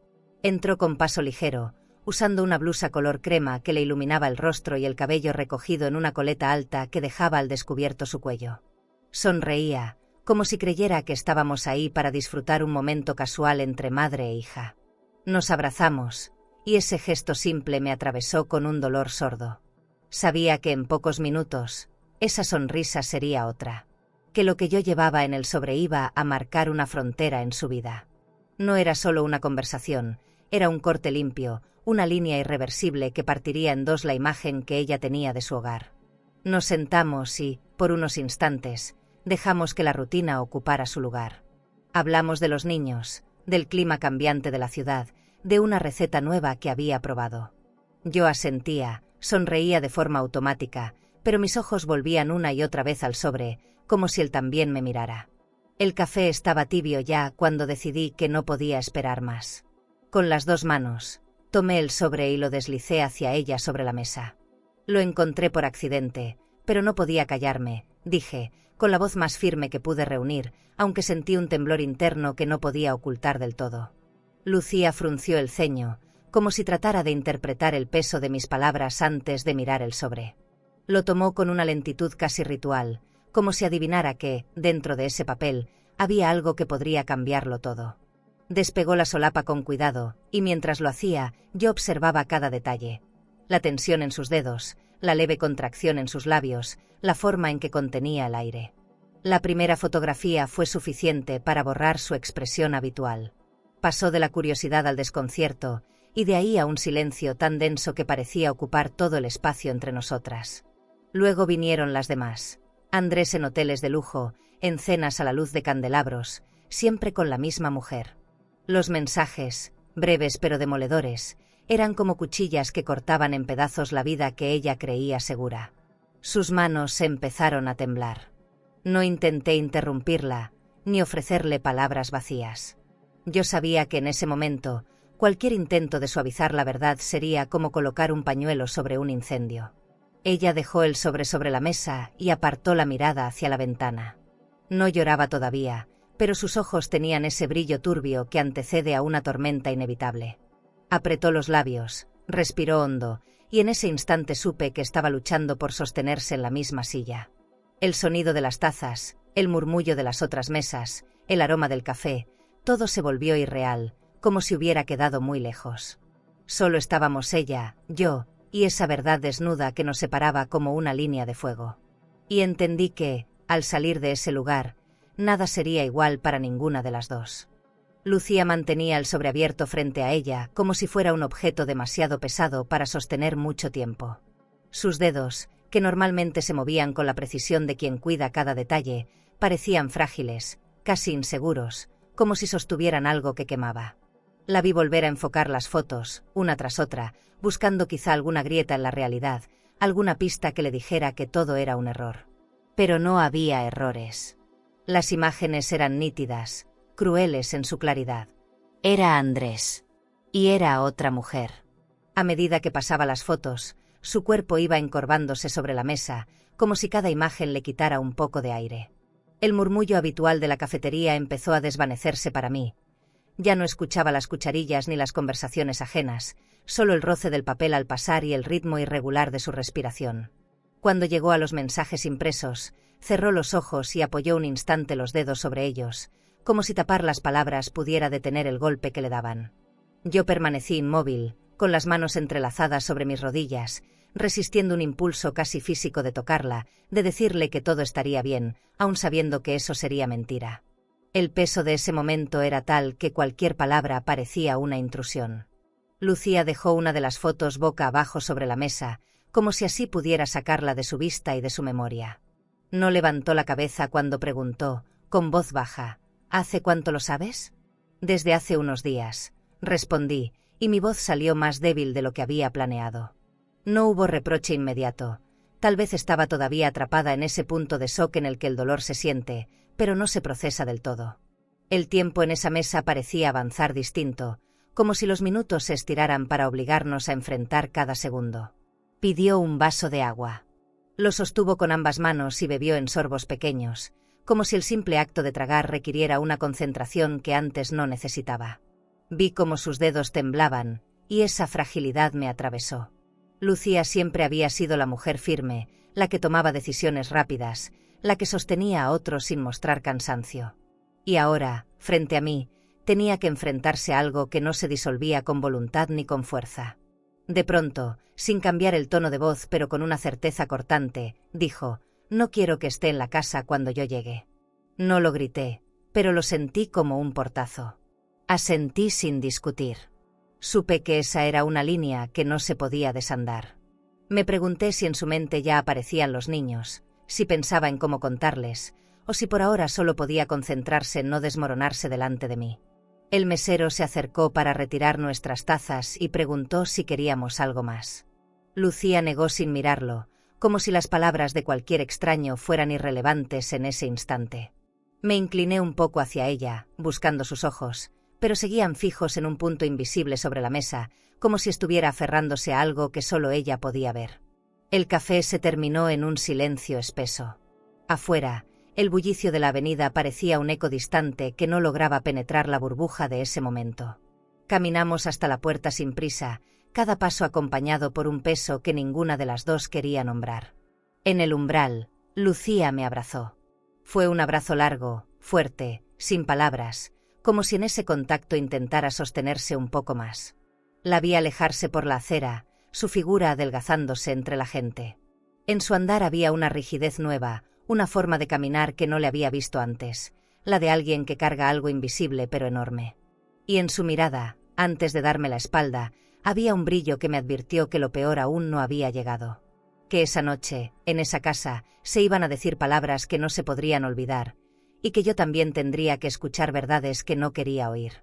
Entró con paso ligero, usando una blusa color crema que le iluminaba el rostro y el cabello recogido en una coleta alta que dejaba al descubierto su cuello. Sonreía, como si creyera que estábamos ahí para disfrutar un momento casual entre madre e hija. Nos abrazamos, y ese gesto simple me atravesó con un dolor sordo. Sabía que en pocos minutos, esa sonrisa sería otra, que lo que yo llevaba en el sobre iba a marcar una frontera en su vida. No era solo una conversación, era un corte limpio, una línea irreversible que partiría en dos la imagen que ella tenía de su hogar. Nos sentamos y, por unos instantes, dejamos que la rutina ocupara su lugar. Hablamos de los niños, del clima cambiante de la ciudad, de una receta nueva que había probado. Yo asentía, sonreía de forma automática, pero mis ojos volvían una y otra vez al sobre, como si él también me mirara. El café estaba tibio ya cuando decidí que no podía esperar más. Con las dos manos, tomé el sobre y lo deslicé hacia ella sobre la mesa. Lo encontré por accidente, pero no podía callarme, dije, con la voz más firme que pude reunir, aunque sentí un temblor interno que no podía ocultar del todo. Lucía frunció el ceño, como si tratara de interpretar el peso de mis palabras antes de mirar el sobre. Lo tomó con una lentitud casi ritual, como si adivinara que, dentro de ese papel, había algo que podría cambiarlo todo. Despegó la solapa con cuidado, y mientras lo hacía, yo observaba cada detalle. La tensión en sus dedos, la leve contracción en sus labios, la forma en que contenía el aire. La primera fotografía fue suficiente para borrar su expresión habitual. Pasó de la curiosidad al desconcierto, y de ahí a un silencio tan denso que parecía ocupar todo el espacio entre nosotras. Luego vinieron las demás. Andrés en hoteles de lujo, en cenas a la luz de candelabros, siempre con la misma mujer. Los mensajes, breves pero demoledores, eran como cuchillas que cortaban en pedazos la vida que ella creía segura. Sus manos empezaron a temblar. No intenté interrumpirla, ni ofrecerle palabras vacías. Yo sabía que en ese momento, cualquier intento de suavizar la verdad sería como colocar un pañuelo sobre un incendio. Ella dejó el sobre la mesa y apartó la mirada hacia la ventana. No lloraba todavía, pero sus ojos tenían ese brillo turbio que antecede a una tormenta inevitable. Apretó los labios, respiró hondo, y en ese instante supe que estaba luchando por sostenerse en la misma silla. El sonido de las tazas, el murmullo de las otras mesas, el aroma del café, todo se volvió irreal, como si hubiera quedado muy lejos. Solo estábamos ella, yo, y esa verdad desnuda que nos separaba como una línea de fuego. Y entendí que, al salir de ese lugar, nada sería igual para ninguna de las dos. Lucía mantenía el sobre abierto frente a ella, como si fuera un objeto demasiado pesado para sostener mucho tiempo. Sus dedos, que normalmente se movían con la precisión de quien cuida cada detalle, parecían frágiles, casi inseguros, como si sostuvieran algo que quemaba. La vi volver a enfocar las fotos, una tras otra, buscando quizá alguna grieta en la realidad, alguna pista que le dijera que todo era un error. Pero no había errores. Las imágenes eran nítidas, crueles en su claridad. Era Andrés. Y era otra mujer. A medida que pasaba las fotos, su cuerpo iba encorvándose sobre la mesa, como si cada imagen le quitara un poco de aire. El murmullo habitual de la cafetería empezó a desvanecerse para mí. Ya no escuchaba las cucharillas ni las conversaciones ajenas, solo el roce del papel al pasar y el ritmo irregular de su respiración. Cuando llegó a los mensajes impresos, cerró los ojos y apoyó un instante los dedos sobre ellos, como si tapar las palabras pudiera detener el golpe que le daban. Yo permanecí inmóvil, con las manos entrelazadas sobre mis rodillas, resistiendo un impulso casi físico de tocarla, de decirle que todo estaría bien, aun sabiendo que eso sería mentira. El peso de ese momento era tal que cualquier palabra parecía una intrusión. Lucía dejó una de las fotos boca abajo sobre la mesa, como si así pudiera sacarla de su vista y de su memoria. No levantó la cabeza cuando preguntó, con voz baja, ¿hace cuánto lo sabes? Desde hace unos días, respondí, y mi voz salió más débil de lo que había planeado. No hubo reproche inmediato. Tal vez estaba todavía atrapada en ese punto de shock en el que el dolor se siente, pero no se procesa del todo. El tiempo en esa mesa parecía avanzar distinto, como si los minutos se estiraran para obligarnos a enfrentar cada segundo. Pidió un vaso de agua. Lo sostuvo con ambas manos y bebió en sorbos pequeños, como si el simple acto de tragar requiriera una concentración que antes no necesitaba. Vi cómo sus dedos temblaban, y esa fragilidad me atravesó. Lucía siempre había sido la mujer firme, la que tomaba decisiones rápidas, la que sostenía a otros sin mostrar cansancio. Y ahora, frente a mí, tenía que enfrentarse a algo que no se disolvía con voluntad ni con fuerza. De pronto, sin cambiar el tono de voz pero con una certeza cortante, dijo, «No quiero que esté en la casa cuando yo llegue». No lo grité, pero lo sentí como un portazo. Asentí sin discutir. Supe que esa era una línea que no se podía desandar. Me pregunté si en su mente ya aparecían los niños, si pensaba en cómo contarles, o si por ahora solo podía concentrarse en no desmoronarse delante de mí. El mesero se acercó para retirar nuestras tazas y preguntó si queríamos algo más. Lucía negó sin mirarlo, como si las palabras de cualquier extraño fueran irrelevantes en ese instante. Me incliné un poco hacia ella, buscando sus ojos, pero seguían fijos en un punto invisible sobre la mesa, como si estuviera aferrándose a algo que solo ella podía ver. El café se terminó en un silencio espeso. Afuera, el bullicio de la avenida parecía un eco distante que no lograba penetrar la burbuja de ese momento. Caminamos hasta la puerta sin prisa, cada paso acompañado por un peso que ninguna de las dos quería nombrar. En el umbral, Lucía me abrazó. Fue un abrazo largo, fuerte, sin palabras, como si en ese contacto intentara sostenerse un poco más. La vi alejarse por la acera, su figura adelgazándose entre la gente. En su andar había una rigidez nueva, una forma de caminar que no le había visto antes, la de alguien que carga algo invisible pero enorme. Y en su mirada, antes de darme la espalda, había un brillo que me advirtió que lo peor aún no había llegado. Que esa noche, en esa casa, se iban a decir palabras que no se podrían olvidar, y que yo también tendría que escuchar verdades que no quería oír.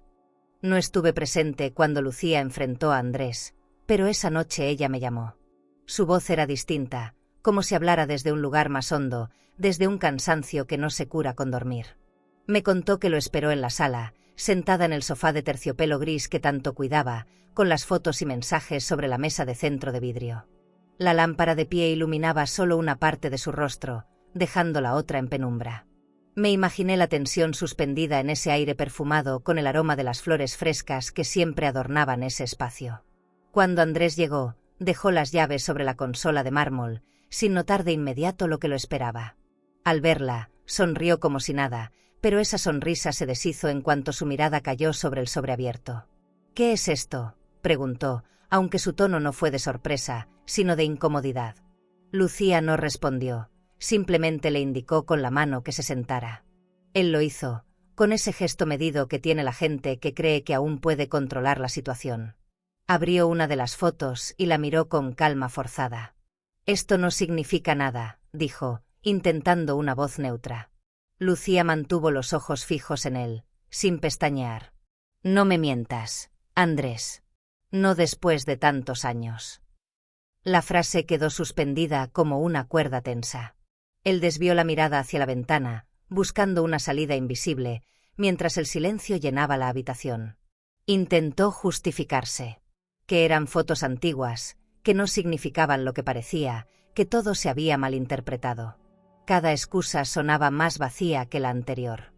No estuve presente cuando Lucía enfrentó a Andrés, pero esa noche ella me llamó. Su voz era distinta, como si hablara desde un lugar más hondo, desde un cansancio que no se cura con dormir. Me contó que lo esperó en la sala, sentada en el sofá de terciopelo gris que tanto cuidaba, con las fotos y mensajes sobre la mesa de centro de vidrio. La lámpara de pie iluminaba solo una parte de su rostro, dejando la otra en penumbra. Me imaginé la tensión suspendida en ese aire perfumado con el aroma de las flores frescas que siempre adornaban ese espacio. Cuando Andrés llegó, dejó las llaves sobre la consola de mármol, sin notar de inmediato lo que lo esperaba. Al verla, sonrió como si nada, pero esa sonrisa se deshizo en cuanto su mirada cayó sobre el sobreabierto. «¿Qué es esto?», preguntó, aunque su tono no fue de sorpresa, sino de incomodidad. Lucía no respondió, simplemente le indicó con la mano que se sentara. Él lo hizo, con ese gesto medido que tiene la gente que cree que aún puede controlar la situación. Abrió una de las fotos y la miró con calma forzada. «Esto no significa nada», dijo, intentando una voz neutra. Lucía mantuvo los ojos fijos en él, sin pestañear. «No me mientas, Andrés. No después de tantos años». La frase quedó suspendida como una cuerda tensa. Él desvió la mirada hacia la ventana, buscando una salida invisible, mientras el silencio llenaba la habitación. Intentó justificarse. Que eran fotos antiguas, que no significaban lo que parecía, que todo se había malinterpretado. Cada excusa sonaba más vacía que la anterior.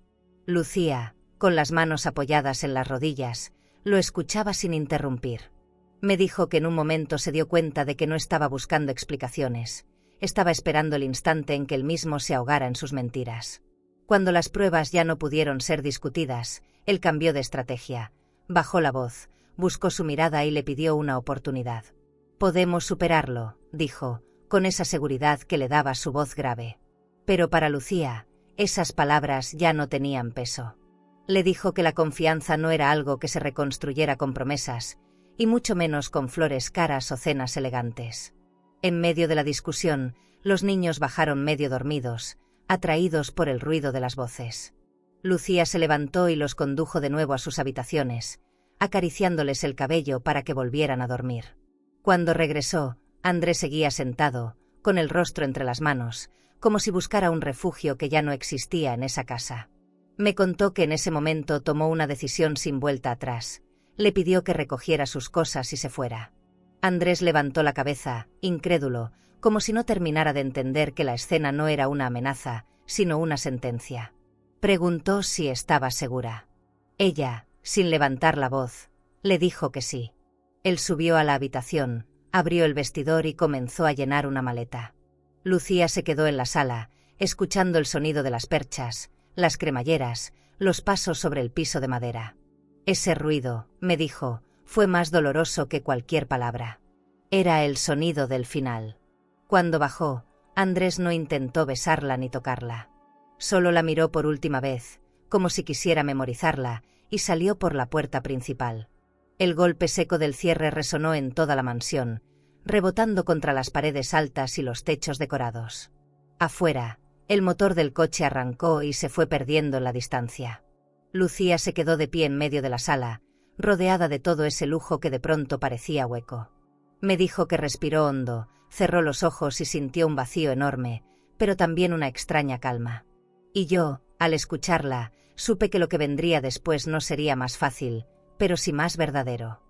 Lucía, con las manos apoyadas en las rodillas, lo escuchaba sin interrumpir. Me dijo que en un momento se dio cuenta de que no estaba buscando explicaciones. Estaba esperando el instante en que él mismo se ahogara en sus mentiras. Cuando las pruebas ya no pudieron ser discutidas, él cambió de estrategia. Bajó la voz, buscó su mirada y le pidió una oportunidad. «Podemos superarlo», dijo, con esa seguridad que le daba su voz grave. Pero para Lucía, esas palabras ya no tenían peso. Le dijo que la confianza no era algo que se reconstruyera con promesas, y mucho menos con flores caras o cenas elegantes. En medio de la discusión, los niños bajaron medio dormidos, atraídos por el ruido de las voces. Lucía se levantó y los condujo de nuevo a sus habitaciones, acariciándoles el cabello para que volvieran a dormir. Cuando regresó, Andrés seguía sentado, con el rostro entre las manos, como si buscara un refugio que ya no existía en esa casa. Me contó que en ese momento tomó una decisión sin vuelta atrás. Le pidió que recogiera sus cosas y se fuera. Andrés levantó la cabeza, incrédulo, como si no terminara de entender que la escena no era una amenaza, sino una sentencia. Preguntó si estaba segura. Ella, sin levantar la voz, le dijo que sí. Él subió a la habitación, abrió el vestidor y comenzó a llenar una maleta. Lucía se quedó en la sala, escuchando el sonido de las perchas, las cremalleras, los pasos sobre el piso de madera. Ese ruido, me dijo, fue más doloroso que cualquier palabra. Era el sonido del final. Cuando bajó, Andrés no intentó besarla ni tocarla. Solo la miró por última vez, como si quisiera memorizarla, y salió por la puerta principal. El golpe seco del cierre resonó en toda la mansión, rebotando contra las paredes altas y los techos decorados. Afuera, el motor del coche arrancó y se fue perdiendo en la distancia. Lucía se quedó de pie en medio de la sala, rodeada de todo ese lujo que de pronto parecía hueco. Me dijo que respiró hondo, cerró los ojos y sintió un vacío enorme, pero también una extraña calma. Y yo, al escucharla, supe que lo que vendría después no sería más fácil, pero sí más verdadero.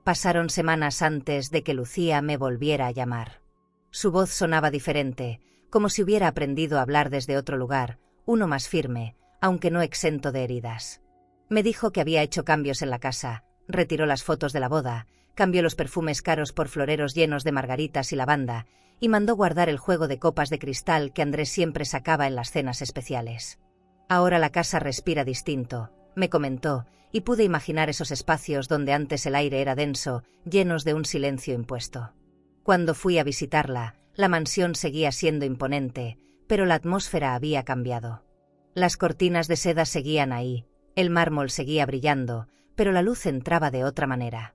Pasaron semanas antes de que Lucía me volviera a llamar. Su voz sonaba diferente, como si hubiera aprendido a hablar desde otro lugar, uno más firme, aunque no exento de heridas. Me dijo que había hecho cambios en la casa, retiró las fotos de la boda, cambió los perfumes caros por floreros llenos de margaritas y lavanda, y mandó guardar el juego de copas de cristal que Andrés siempre sacaba en las cenas especiales. Ahora la casa respira distinto, me comentó, y pude imaginar esos espacios donde antes el aire era denso, llenos de un silencio impuesto. Cuando fui a visitarla, la mansión seguía siendo imponente, pero la atmósfera había cambiado. Las cortinas de seda seguían ahí, el mármol seguía brillando, pero la luz entraba de otra manera.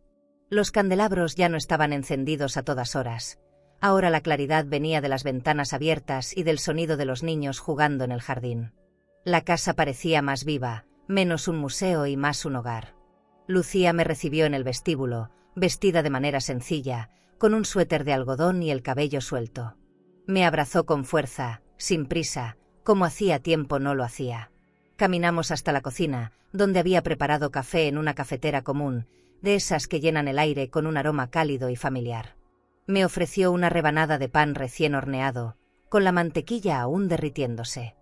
Los candelabros ya no estaban encendidos a todas horas. Ahora la claridad venía de las ventanas abiertas y del sonido de los niños jugando en el jardín. La casa parecía más viva, menos un museo y más un hogar. Lucía me recibió en el vestíbulo, vestida de manera sencilla, con un suéter de algodón y el cabello suelto. Me abrazó con fuerza, sin prisa, como hacía tiempo no lo hacía. Caminamos hasta la cocina, donde había preparado café en una cafetera común, de esas que llenan el aire con un aroma cálido y familiar. Me ofreció una rebanada de pan recién horneado, con la mantequilla aún derritiéndose.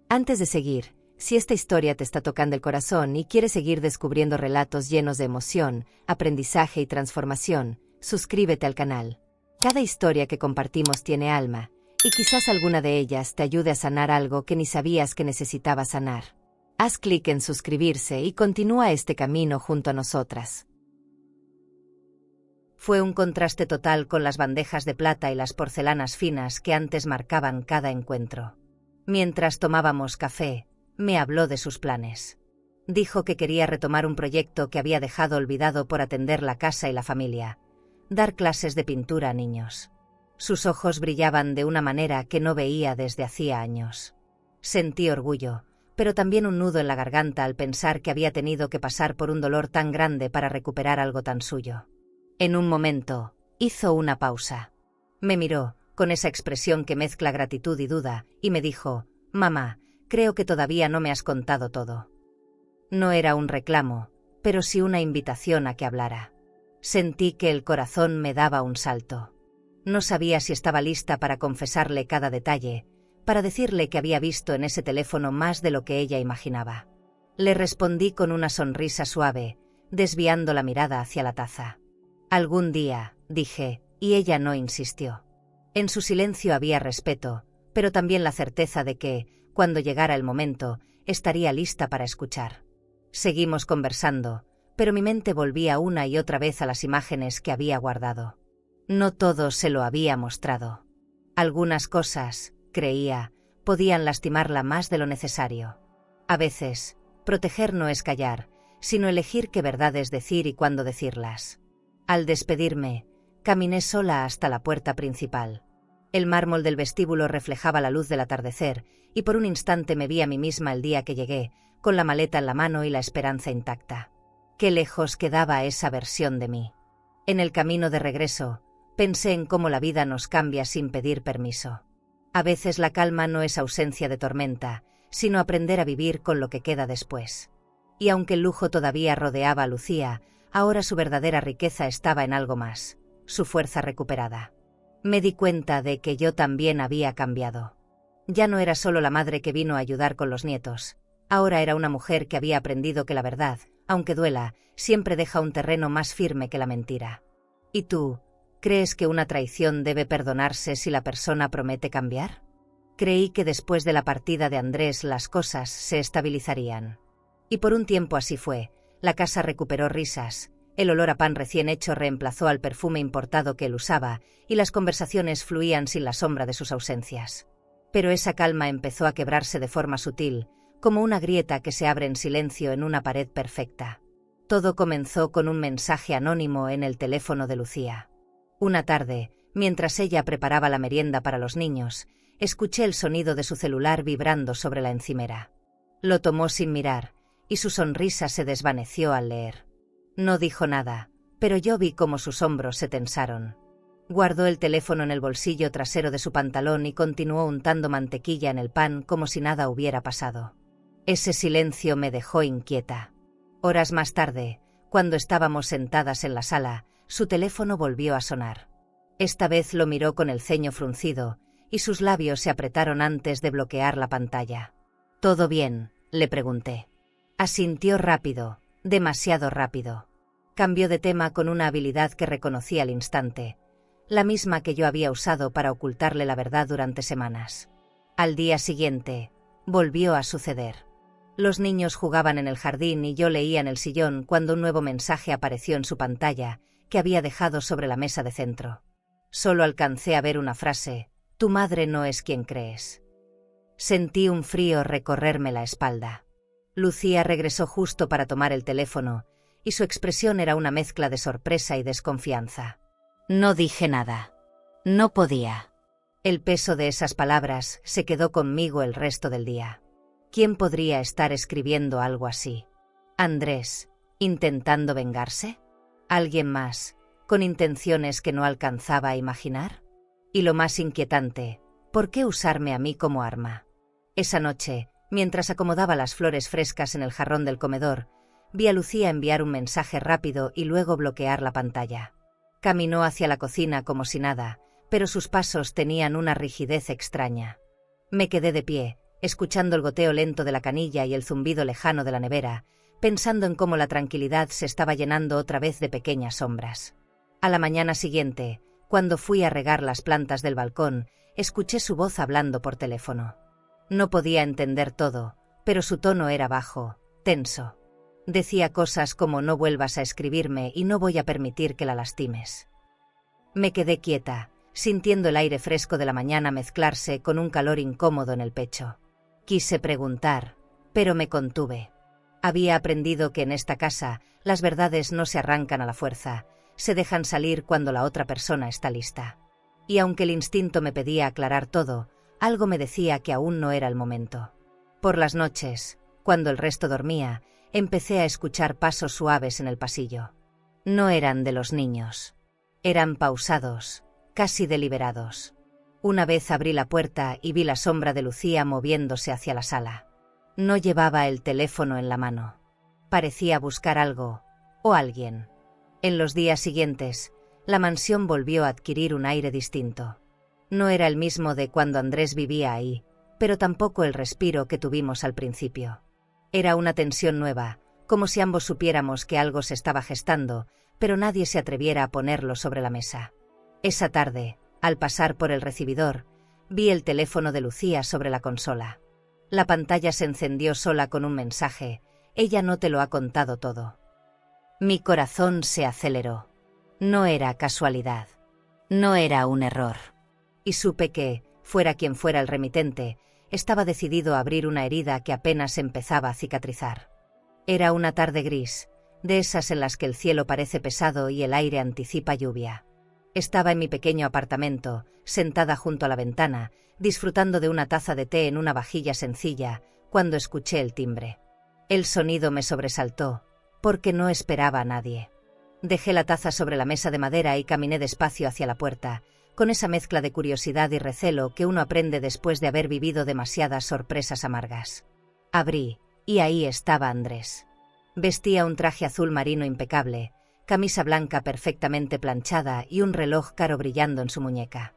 Antes de seguir, si esta historia te está tocando el corazón y quieres seguir descubriendo relatos llenos de emoción, aprendizaje y transformación, suscríbete al canal. Cada historia que compartimos tiene alma, y quizás alguna de ellas te ayude a sanar algo que ni sabías que necesitabas sanar. Haz clic en suscribirse y continúa este camino junto a nosotras. Fue un contraste total con las bandejas de plata y las porcelanas finas que antes marcaban cada encuentro. Mientras tomábamos café, me habló de sus planes. Dijo que quería retomar un proyecto que había dejado olvidado por atender la casa y la familia, dar clases de pintura a niños. Sus ojos brillaban de una manera que no veía desde hacía años. Sentí orgullo, pero también un nudo en la garganta al pensar que había tenido que pasar por un dolor tan grande para recuperar algo tan suyo. En un momento, hizo una pausa. Me miró, con esa expresión que mezcla gratitud y duda, y me dijo: «Mamá, creo que todavía no me has contado todo». No era un reclamo, pero sí una invitación a que hablara. Sentí que el corazón me daba un salto. No sabía si estaba lista para confesarle cada detalle, para decirle que había visto en ese teléfono más de lo que ella imaginaba. Le respondí con una sonrisa suave, desviando la mirada hacia la taza. «Algún día», dije, y ella no insistió. En su silencio había respeto, pero también la certeza de que, cuando llegara el momento, estaría lista para escuchar. Seguimos conversando, pero mi mente volvía una y otra vez a las imágenes que había guardado. No todo se lo había mostrado. Algunas cosas, creía, podían lastimarla más de lo necesario. A veces, proteger no es callar, sino elegir qué verdades decir y cuándo decirlas. Al despedirme, caminé sola hasta la puerta principal. El mármol del vestíbulo reflejaba la luz del atardecer, y por un instante me vi a mí misma el día que llegué, con la maleta en la mano y la esperanza intacta. Qué lejos quedaba esa versión de mí. En el camino de regreso, pensé en cómo la vida nos cambia sin pedir permiso. A veces la calma no es ausencia de tormenta, sino aprender a vivir con lo que queda después. Y aunque el lujo todavía rodeaba a Lucía, ahora su verdadera riqueza estaba en algo más, su fuerza recuperada. Me di cuenta de que yo también había cambiado. Ya no era solo la madre que vino a ayudar con los nietos. Ahora era una mujer que había aprendido que la verdad, aunque duela, siempre deja un terreno más firme que la mentira. ¿Y tú, crees que una traición debe perdonarse si la persona promete cambiar? Creí que después de la partida de Andrés las cosas se estabilizarían. Y por un tiempo así fue. La casa recuperó risas, el olor a pan recién hecho reemplazó al perfume importado que él usaba, y las conversaciones fluían sin la sombra de sus ausencias. Pero esa calma empezó a quebrarse de forma sutil, como una grieta que se abre en silencio en una pared perfecta. Todo comenzó con un mensaje anónimo en el teléfono de Lucía. Una tarde, mientras ella preparaba la merienda para los niños, escuché el sonido de su celular vibrando sobre la encimera. Lo tomó sin mirar, y su sonrisa se desvaneció al leer. No dijo nada, pero yo vi cómo sus hombros se tensaron. Guardó el teléfono en el bolsillo trasero de su pantalón y continuó untando mantequilla en el pan como si nada hubiera pasado. Ese silencio me dejó inquieta. Horas más tarde, cuando estábamos sentadas en la sala, su teléfono volvió a sonar. Esta vez lo miró con el ceño fruncido, y sus labios se apretaron antes de bloquear la pantalla. «¿Todo bien?», le pregunté. Asintió rápido, demasiado rápido. Cambió de tema con una habilidad que reconocí al instante, la misma que yo había usado para ocultarle la verdad durante semanas. Al día siguiente, volvió a suceder. Los niños jugaban en el jardín y yo leía en el sillón cuando un nuevo mensaje apareció en su pantalla, que había dejado sobre la mesa de centro. Solo alcancé a ver una frase: «Tu madre no es quien crees». Sentí un frío recorrerme la espalda. Lucía regresó justo para tomar el teléfono, y su expresión era una mezcla de sorpresa y desconfianza. No dije nada. No podía. El peso de esas palabras se quedó conmigo el resto del día. ¿Quién podría estar escribiendo algo así? ¿Andrés, intentando vengarse? ¿Alguien más, con intenciones que no alcanzaba a imaginar? Y lo más inquietante, ¿por qué usarme a mí como arma? Esa noche, mientras acomodaba las flores frescas en el jarrón del comedor, vi a Lucía enviar un mensaje rápido y luego bloquear la pantalla. Caminó hacia la cocina como si nada, pero sus pasos tenían una rigidez extraña. Me quedé de pie, escuchando el goteo lento de la canilla y el zumbido lejano de la nevera, pensando en cómo la tranquilidad se estaba llenando otra vez de pequeñas sombras. A la mañana siguiente, cuando fui a regar las plantas del balcón, escuché su voz hablando por teléfono. No podía entender todo, pero su tono era bajo, tenso. Decía cosas como no vuelvas a escribirme y no voy a permitir que la lastimes. Me quedé quieta, sintiendo el aire fresco de la mañana mezclarse con un calor incómodo en el pecho. Quise preguntar, pero me contuve. Había aprendido que en esta casa las verdades no se arrancan a la fuerza, se dejan salir cuando la otra persona está lista. Y aunque el instinto me pedía aclarar todo, algo me decía que aún no era el momento. Por las noches, cuando el resto dormía, empecé a escuchar pasos suaves en el pasillo. No eran de los niños. Eran pausados, casi deliberados. Una vez abrí la puerta y vi la sombra de Lucía moviéndose hacia la sala. No llevaba el teléfono en la mano. Parecía buscar algo, o alguien. En los días siguientes, la mansión volvió a adquirir un aire distinto. No era el mismo de cuando Andrés vivía ahí, pero tampoco el respiro que tuvimos al principio. Era una tensión nueva, como si ambos supiéramos que algo se estaba gestando, pero nadie se atreviera a ponerlo sobre la mesa. Esa tarde, al pasar por el recibidor, vi el teléfono de Lucía sobre la consola. La pantalla se encendió sola con un mensaje: ella no te lo ha contado todo. Mi corazón se aceleró. No era casualidad. No era un error. Y supe que, fuera quien fuera el remitente, estaba decidido a abrir una herida que apenas empezaba a cicatrizar. Era una tarde gris, de esas en las que el cielo parece pesado y el aire anticipa lluvia. Estaba en mi pequeño apartamento, sentada junto a la ventana, disfrutando de una taza de té en una vajilla sencilla, cuando escuché el timbre. El sonido me sobresaltó, porque no esperaba a nadie. Dejé la taza sobre la mesa de madera y caminé despacio hacia la puerta, con esa mezcla de curiosidad y recelo que uno aprende después de haber vivido demasiadas sorpresas amargas. Abrí, y ahí estaba Andrés. Vestía un traje azul marino impecable, camisa blanca perfectamente planchada y un reloj caro brillando en su muñeca.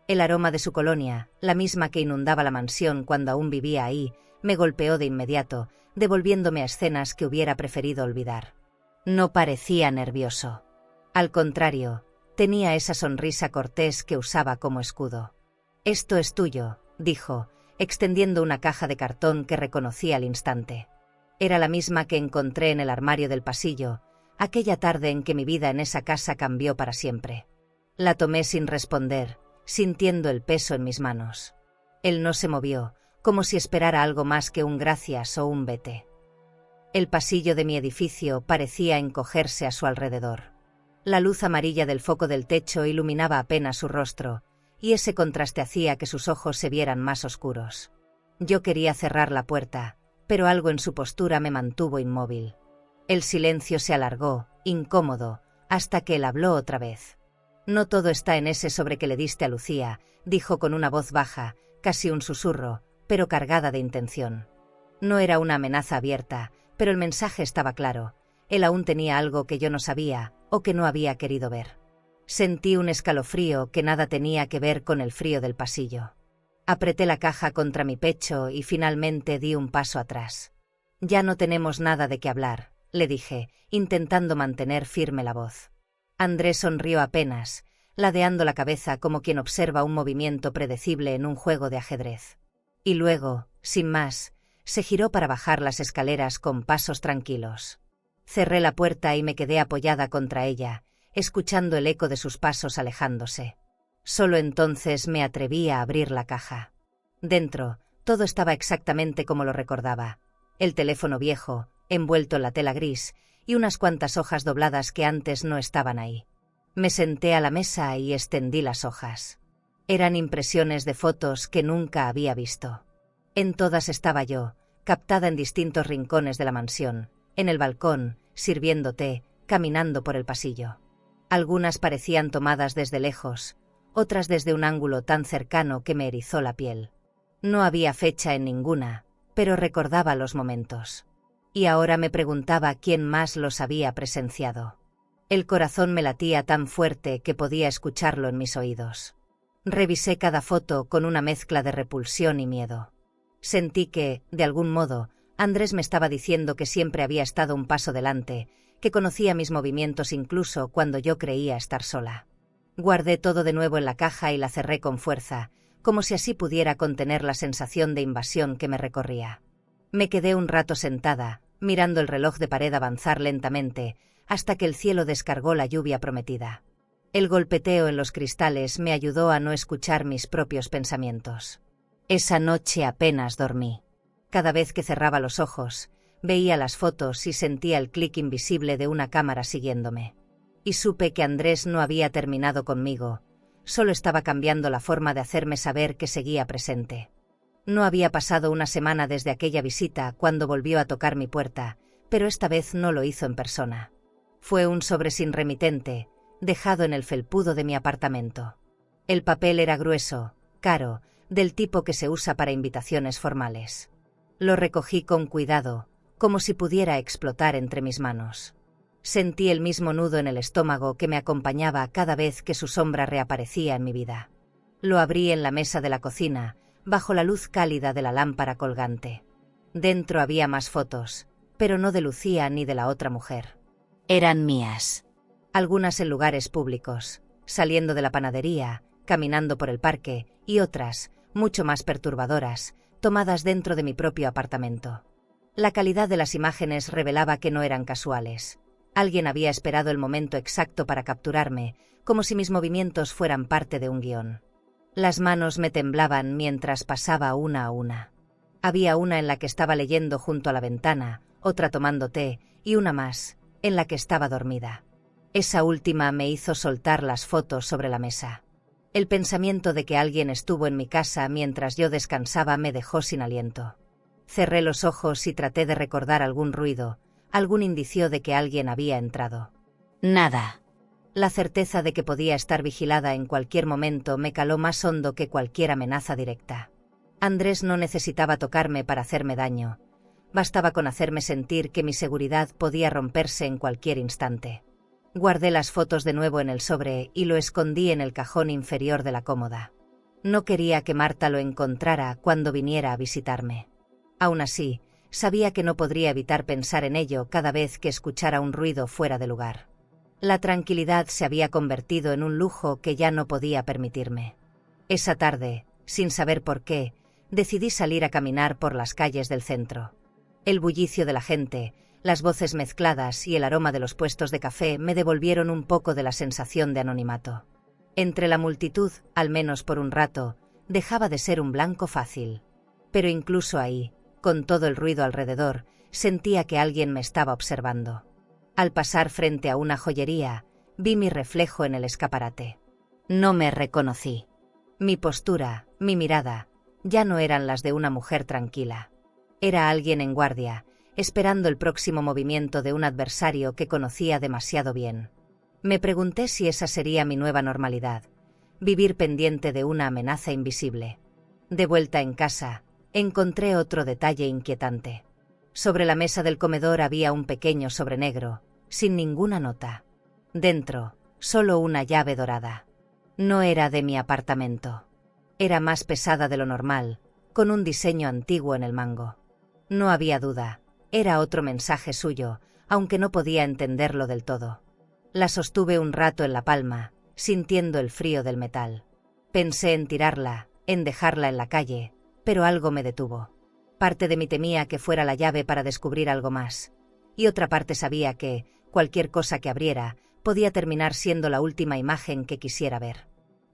El aroma de su colonia, la misma que inundaba la mansión cuando aún vivía ahí, me golpeó de inmediato, devolviéndome a escenas que hubiera preferido olvidar. No parecía nervioso. Al contrario, tenía esa sonrisa cortés que usaba como escudo. «Esto es tuyo», dijo, extendiendo una caja de cartón que reconocí al instante. Era la misma que encontré en el armario del pasillo, aquella tarde en que mi vida en esa casa cambió para siempre. La tomé sin responder, sintiendo el peso en mis manos. Él no se movió, como si esperara algo más que un gracias o un vete. El pasillo de mi edificio parecía encogerse a su alrededor. La luz amarilla del foco del techo iluminaba apenas su rostro, y ese contraste hacía que sus ojos se vieran más oscuros. Yo quería cerrar la puerta, pero algo en su postura me mantuvo inmóvil. El silencio se alargó, incómodo, hasta que él habló otra vez. «No todo está en ese sobre que le diste a Lucía», dijo con una voz baja, casi un susurro, pero cargada de intención. No era una amenaza abierta, pero el mensaje estaba claro. Él aún tenía algo que yo no sabía, o que no había querido ver. Sentí un escalofrío que nada tenía que ver con el frío del pasillo. Apreté la caja contra mi pecho y finalmente di un paso atrás. «Ya no tenemos nada de qué hablar», le dije, intentando mantener firme la voz. Andrés sonrió apenas, ladeando la cabeza como quien observa un movimiento predecible en un juego de ajedrez. Y luego, sin más, se giró para bajar las escaleras con pasos tranquilos. Cerré la puerta y me quedé apoyada contra ella, escuchando el eco de sus pasos alejándose. Solo entonces me atreví a abrir la caja. Dentro, todo estaba exactamente como lo recordaba. El teléfono viejo, envuelto en la tela gris, y unas cuantas hojas dobladas que antes no estaban ahí. Me senté a la mesa y extendí las hojas. Eran impresiones de fotos que nunca había visto. En todas estaba yo, captada en distintos rincones de la mansión, en el balcón, sirviendo té, caminando por el pasillo. Algunas parecían tomadas desde lejos, otras desde un ángulo tan cercano que me erizó la piel. No había fecha en ninguna, pero recordaba los momentos. Y ahora me preguntaba quién más los había presenciado. El corazón me latía tan fuerte que podía escucharlo en mis oídos. Revisé cada foto con una mezcla de repulsión y miedo. Sentí que, de algún modo, Andrés me estaba diciendo que siempre había estado un paso delante, que conocía mis movimientos incluso cuando yo creía estar sola. Guardé todo de nuevo en la caja y la cerré con fuerza, como si así pudiera contener la sensación de invasión que me recorría. Me quedé un rato sentada, mirando el reloj de pared avanzar lentamente, hasta que el cielo descargó la lluvia prometida. El golpeteo en los cristales me ayudó a no escuchar mis propios pensamientos. Esa noche apenas dormí. Cada vez que cerraba los ojos, veía las fotos y sentía el clic invisible de una cámara siguiéndome. Y supe que Andrés no había terminado conmigo, solo estaba cambiando la forma de hacerme saber que seguía presente. No había pasado una semana desde aquella visita cuando volvió a tocar mi puerta, pero esta vez no lo hizo en persona. Fue un sobre sin remitente, dejado en el felpudo de mi apartamento. El papel era grueso, caro, del tipo que se usa para invitaciones formales. Lo recogí con cuidado, como si pudiera explotar entre mis manos. Sentí el mismo nudo en el estómago que me acompañaba cada vez que su sombra reaparecía en mi vida. Lo abrí en la mesa de la cocina, bajo la luz cálida de la lámpara colgante. Dentro había más fotos, pero no de Lucía ni de la otra mujer. Eran mías. Algunas en lugares públicos, saliendo de la panadería, caminando por el parque, y otras, mucho más perturbadoras, tomadas dentro de mi propio apartamento. La calidad de las imágenes revelaba que no eran casuales. Alguien había esperado el momento exacto para capturarme, como si mis movimientos fueran parte de un guión. Las manos me temblaban mientras pasaba una a una. Había una en la que estaba leyendo junto a la ventana, otra tomando té, y una más, en la que estaba dormida. Esa última me hizo soltar las fotos sobre la mesa. El pensamiento de que alguien estuvo en mi casa mientras yo descansaba me dejó sin aliento. Cerré los ojos y traté de recordar algún ruido, algún indicio de que alguien había entrado. Nada. La certeza de que podía estar vigilada en cualquier momento me caló más hondo que cualquier amenaza directa. Andrés no necesitaba tocarme para hacerme daño. Bastaba con hacerme sentir que mi seguridad podía romperse en cualquier instante. Guardé las fotos de nuevo en el sobre y lo escondí en el cajón inferior de la cómoda. No quería que Marta lo encontrara cuando viniera a visitarme. Aún así, sabía que no podría evitar pensar en ello cada vez que escuchara un ruido fuera de lugar. La tranquilidad se había convertido en un lujo que ya no podía permitirme. Esa tarde, sin saber por qué, decidí salir a caminar por las calles del centro. El bullicio de la gente, las voces mezcladas y el aroma de los puestos de café me devolvieron un poco de la sensación de anonimato. Entre la multitud, al menos por un rato, dejaba de ser un blanco fácil. Pero incluso ahí, con todo el ruido alrededor, sentía que alguien me estaba observando. Al pasar frente a una joyería, vi mi reflejo en el escaparate. No me reconocí. Mi postura, mi mirada, ya no eran las de una mujer tranquila. Era alguien en guardia, esperando el próximo movimiento de un adversario que conocía demasiado bien. Me pregunté si esa sería mi nueva normalidad, vivir pendiente de una amenaza invisible. De vuelta en casa, encontré otro detalle inquietante. Sobre la mesa del comedor había un pequeño sobre negro, sin ninguna nota. Dentro, solo una llave dorada. No era de mi apartamento. Era más pesada de lo normal, con un diseño antiguo en el mango. No había duda, era otro mensaje suyo, aunque no podía entenderlo del todo. La sostuve un rato en la palma, sintiendo el frío del metal. Pensé en tirarla, en dejarla en la calle, pero algo me detuvo. Parte de mí temía que fuera la llave para descubrir algo más, y otra parte sabía que, cualquier cosa que abriera, podía terminar siendo la última imagen que quisiera ver.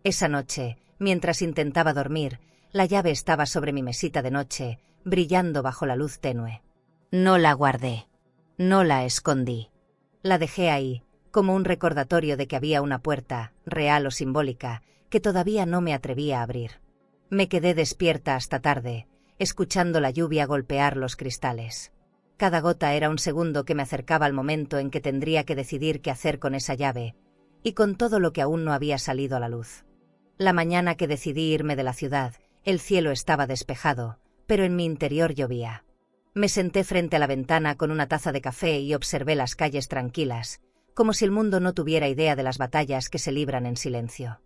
Esa noche, mientras intentaba dormir, la llave estaba sobre mi mesita de noche, brillando bajo la luz tenue. No la guardé. No la escondí. La dejé ahí, como un recordatorio de que había una puerta, real o simbólica, que todavía no me atrevía a abrir. Me quedé despierta hasta tarde, escuchando la lluvia golpear los cristales. Cada gota era un segundo que me acercaba al momento en que tendría que decidir qué hacer con esa llave, y con todo lo que aún no había salido a la luz. La mañana que decidí irme de la ciudad, El cielo estaba despejado, pero en mi interior llovía. Me senté frente a la ventana con una taza de café y observé las calles tranquilas, como si el mundo no tuviera idea de las batallas que se libran en silencio.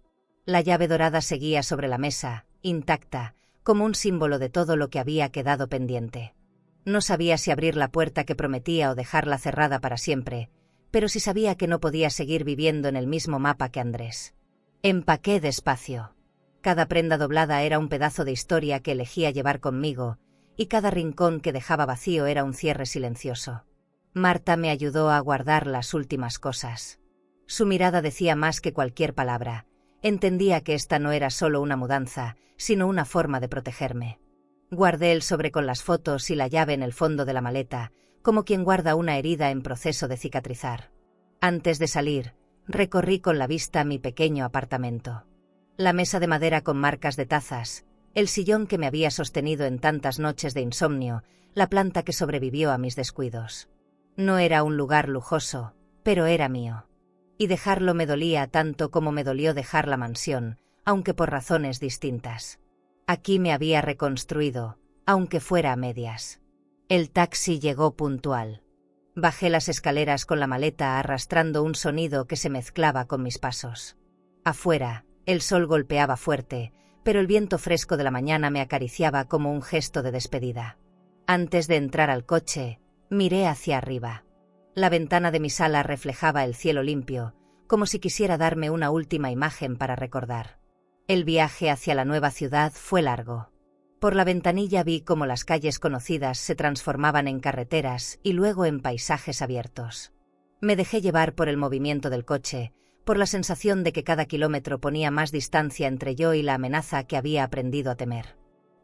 La llave dorada seguía sobre la mesa, intacta, como un símbolo de todo lo que había quedado pendiente. No sabía si abrir la puerta que prometía o dejarla cerrada para siempre, pero sí sabía que no podía seguir viviendo en el mismo mapa que Andrés. Empaqué despacio. Cada prenda doblada era un pedazo de historia que elegía llevar conmigo, y cada rincón que dejaba vacío era un cierre silencioso. Marta me ayudó a guardar las últimas cosas. Su mirada decía más que cualquier palabra. Entendía que esta no era solo una mudanza, sino una forma de protegerme. Guardé el sobre con las fotos y la llave en el fondo de la maleta, como quien guarda una herida en proceso de cicatrizar. Antes de salir, recorrí con la vista mi pequeño apartamento. La mesa de madera con marcas de tazas, el sillón que me había sostenido en tantas noches de insomnio, la planta que sobrevivió a mis descuidos. No era un lugar lujoso, pero era mío. Y dejarlo me dolía tanto como me dolió dejar la mansión, aunque por razones distintas. Aquí me había reconstruido, aunque fuera a medias. El taxi llegó puntual. Bajé las escaleras con la maleta arrastrando un sonido que se mezclaba con mis pasos. Afuera, el sol golpeaba fuerte, pero el viento fresco de la mañana me acariciaba como un gesto de despedida. Antes de entrar al coche, miré hacia arriba. La ventana de mi sala reflejaba el cielo limpio, como si quisiera darme una última imagen para recordar. El viaje hacia la nueva ciudad fue largo. Por la ventanilla vi cómo las calles conocidas se transformaban en carreteras y luego en paisajes abiertos. Me dejé llevar por el movimiento del coche, por la sensación de que cada kilómetro ponía más distancia entre yo y la amenaza que había aprendido a temer.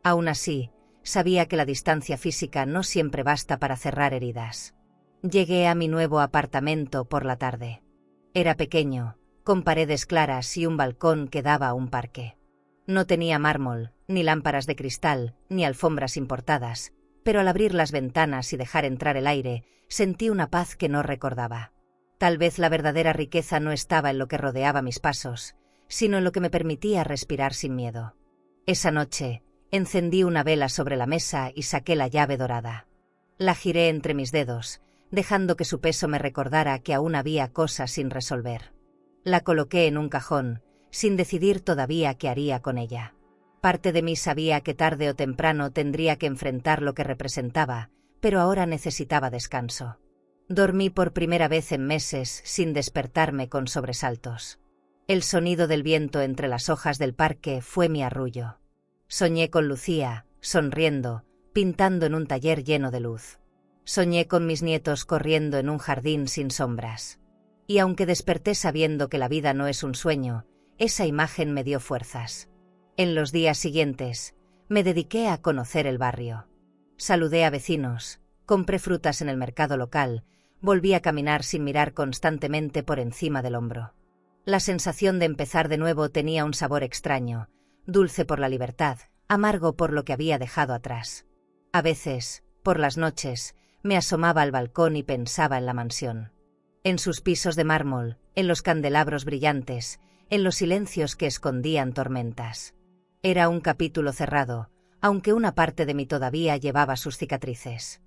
Aún así, sabía que la distancia física no siempre basta para cerrar heridas. Llegué a mi nuevo apartamento por la tarde. Era pequeño, con paredes claras y un balcón que daba a un parque. No tenía mármol, ni lámparas de cristal, ni alfombras importadas, pero al abrir las ventanas y dejar entrar el aire, sentí una paz que no recordaba. Tal vez la verdadera riqueza no estaba en lo que rodeaba mis pasos, sino en lo que me permitía respirar sin miedo. Esa noche, encendí una vela sobre la mesa y saqué la llave dorada. La giré entre mis dedos, dejando que su peso me recordara que aún había cosas sin resolver. La coloqué en un cajón, sin decidir todavía qué haría con ella. Parte de mí sabía que tarde o temprano tendría que enfrentar lo que representaba, pero ahora necesitaba descanso. Dormí por primera vez en meses sin despertarme con sobresaltos. El sonido del viento entre las hojas del parque fue mi arrullo. Soñé con Lucía, sonriendo, pintando en un taller lleno de luz. Soñé con mis nietos corriendo en un jardín sin sombras. Y aunque desperté sabiendo que la vida no es un sueño, esa imagen me dio fuerzas. En los días siguientes, me dediqué a conocer el barrio. Saludé a vecinos, compré frutas en el mercado local, volví a caminar sin mirar constantemente por encima del hombro. La sensación de empezar de nuevo tenía un sabor extraño, dulce por la libertad, amargo por lo que había dejado atrás. A veces, por las noches, me asomaba al balcón y pensaba en la mansión. En sus pisos de mármol, en los candelabros brillantes, en los silencios que escondían tormentas. Era un capítulo cerrado, aunque una parte de mí todavía llevaba sus cicatrices.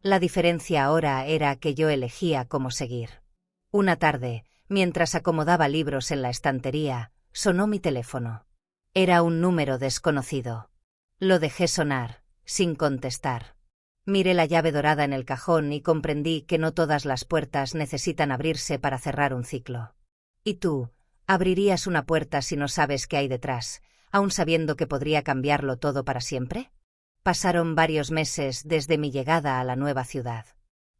La diferencia ahora era que yo elegía cómo seguir. Una tarde, mientras acomodaba libros en la estantería, sonó mi teléfono. Era un número desconocido. Lo dejé sonar, sin contestar. Miré la llave dorada en el cajón y comprendí que no todas las puertas necesitan abrirse para cerrar un ciclo. ¿Y tú, abrirías una puerta si no sabes qué hay detrás, aun sabiendo que podría cambiarlo todo para siempre? Pasaron varios meses desde mi llegada a la nueva ciudad.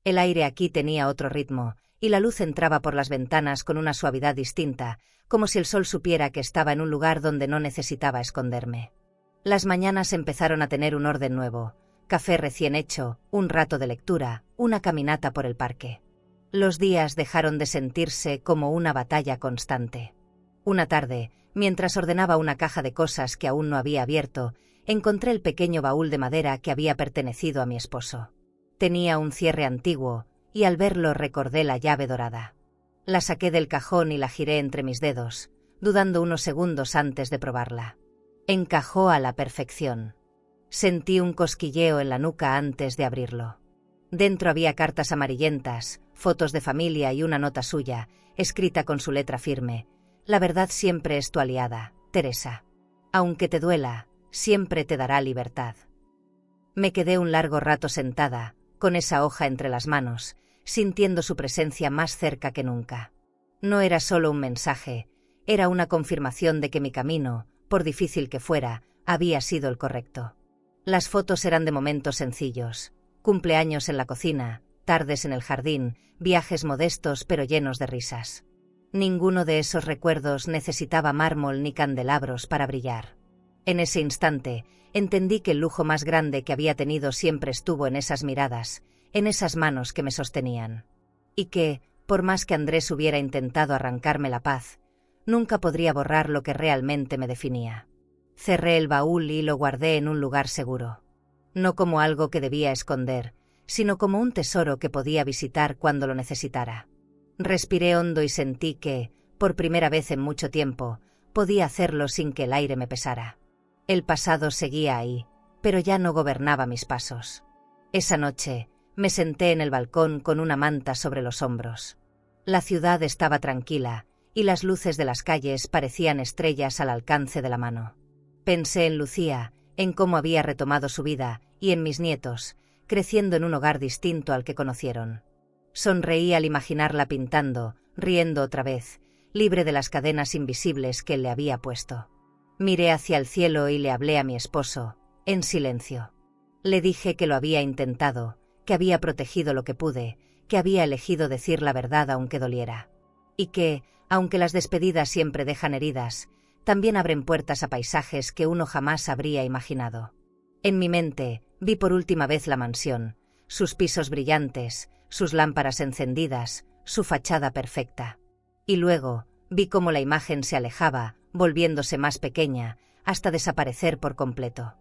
El aire aquí tenía otro ritmo, y la luz entraba por las ventanas con una suavidad distinta, como si el sol supiera que estaba en un lugar donde no necesitaba esconderme. Las mañanas empezaron a tener un orden nuevo. Café recién hecho, un rato de lectura, una caminata por el parque. Los días dejaron de sentirse como una batalla constante. Una tarde, mientras ordenaba una caja de cosas que aún no había abierto, encontré el pequeño baúl de madera que había pertenecido a mi esposo. Tenía un cierre antiguo, y al verlo recordé la llave dorada. La saqué del cajón y la giré entre mis dedos, dudando unos segundos antes de probarla. Encajó a la perfección. Sentí un cosquilleo en la nuca antes de abrirlo. Dentro había cartas amarillentas, fotos de familia y una nota suya, escrita con su letra firme. La verdad siempre es tu aliada, Teresa. Aunque te duela, siempre te dará libertad. Me quedé un largo rato sentada, con esa hoja entre las manos, sintiendo su presencia más cerca que nunca. No era solo un mensaje, era una confirmación de que mi camino, por difícil que fuera, había sido el correcto. Las fotos eran de momentos sencillos, cumpleaños en la cocina, tardes en el jardín, viajes modestos pero llenos de risas. Ninguno de esos recuerdos necesitaba mármol ni candelabros para brillar. En ese instante, entendí que el lujo más grande que había tenido siempre estuvo en esas miradas, en esas manos que me sostenían. Y que, por más que Andrés hubiera intentado arrancarme la paz, nunca podría borrar lo que realmente me definía. Cerré el baúl y lo guardé en un lugar seguro. No como algo que debía esconder, sino como un tesoro que podía visitar cuando lo necesitara. Respiré hondo y sentí que, por primera vez en mucho tiempo, podía hacerlo sin que el aire me pesara. El pasado seguía ahí, pero ya no gobernaba mis pasos. Esa noche, me senté en el balcón con una manta sobre los hombros. La ciudad estaba tranquila, y las luces de las calles parecían estrellas al alcance de la mano. Pensé en Lucía, en cómo había retomado su vida, y en mis nietos, creciendo en un hogar distinto al que conocieron. Sonreí al imaginarla pintando, riendo otra vez, libre de las cadenas invisibles que él le había puesto. Miré hacia el cielo y le hablé a mi esposo, en silencio. Le dije que lo había intentado, que había protegido lo que pude, que había elegido decir la verdad aunque doliera. Y que, aunque las despedidas siempre dejan heridas, también abren puertas a paisajes que uno jamás habría imaginado. En mi mente, vi por última vez la mansión, sus pisos brillantes, sus lámparas encendidas, su fachada perfecta. Y luego, vi cómo la imagen se alejaba, volviéndose más pequeña, hasta desaparecer por completo.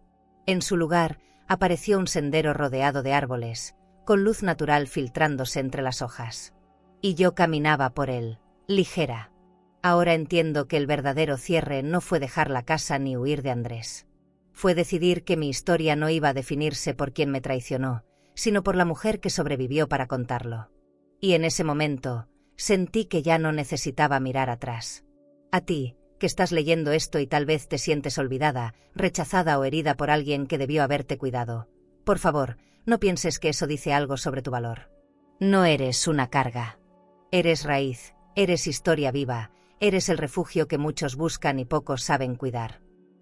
En su lugar, apareció un sendero rodeado de árboles, con luz natural filtrándose entre las hojas. Y yo caminaba por él, ligera. Ahora entiendo que el verdadero cierre no fue dejar la casa ni huir de Andrés. Fue decidir que mi historia no iba a definirse por quien me traicionó, sino por la mujer que sobrevivió para contarlo. Y en ese momento, sentí que ya no necesitaba mirar atrás. A ti, que estás leyendo esto y tal vez te sientes olvidada, rechazada o herida por alguien que debió haberte cuidado. Por favor, no pienses que eso dice algo sobre tu valor. No eres una carga. Eres raíz, eres historia viva, eres el refugio que muchos buscan y pocos saben cuidar.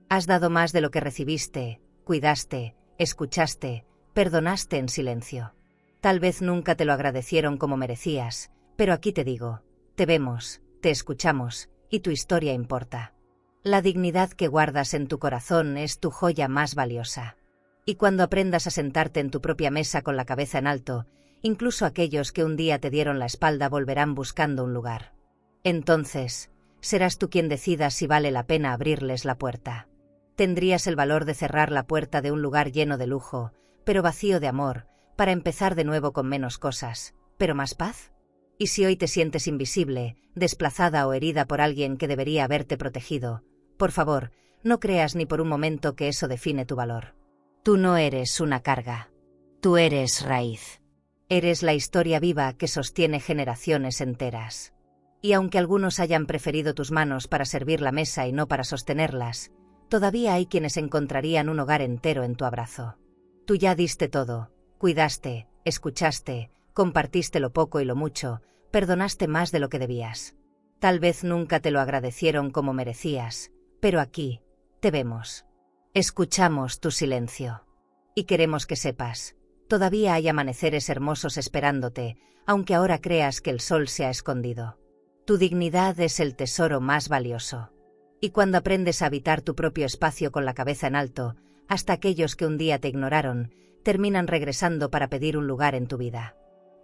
Has dado más de lo que recibiste, cuidaste, escuchaste, perdonaste en silencio. Tal vez nunca te lo agradecieron como merecías, pero aquí te digo, te vemos, te escuchamos, y tu historia importa. La dignidad que guardas en tu corazón es tu joya más valiosa. Y cuando aprendas a sentarte en tu propia mesa con la cabeza en alto, incluso aquellos que un día te dieron la espalda volverán buscando un lugar. Entonces, serás tú quien decida si vale la pena abrirles la puerta. Tendrías el valor de cerrar la puerta de un lugar lleno de lujo, pero vacío de amor, para empezar de nuevo con menos cosas, pero más paz. Y si hoy te sientes invisible, desplazada o herida por alguien que debería haberte protegido, por favor, no creas ni por un momento que eso define tu valor. Tú no eres una carga. Tú eres raíz. Eres la historia viva que sostiene generaciones enteras. Y aunque algunos hayan preferido tus manos para servir la mesa y no para sostenerlas, todavía hay quienes encontrarían un hogar entero en tu abrazo. Tú ya diste todo, cuidaste, escuchaste, compartiste lo poco y lo mucho, perdonaste más de lo que debías. Tal vez nunca te lo agradecieron como merecías, pero aquí, te vemos. Escuchamos tu silencio. Y queremos que sepas, todavía hay amaneceres hermosos esperándote, aunque ahora creas que el sol se ha escondido. Tu dignidad es el tesoro más valioso. Y cuando aprendes a habitar tu propio espacio con la cabeza en alto, hasta aquellos que un día te ignoraron, terminan regresando para pedir un lugar en tu vida.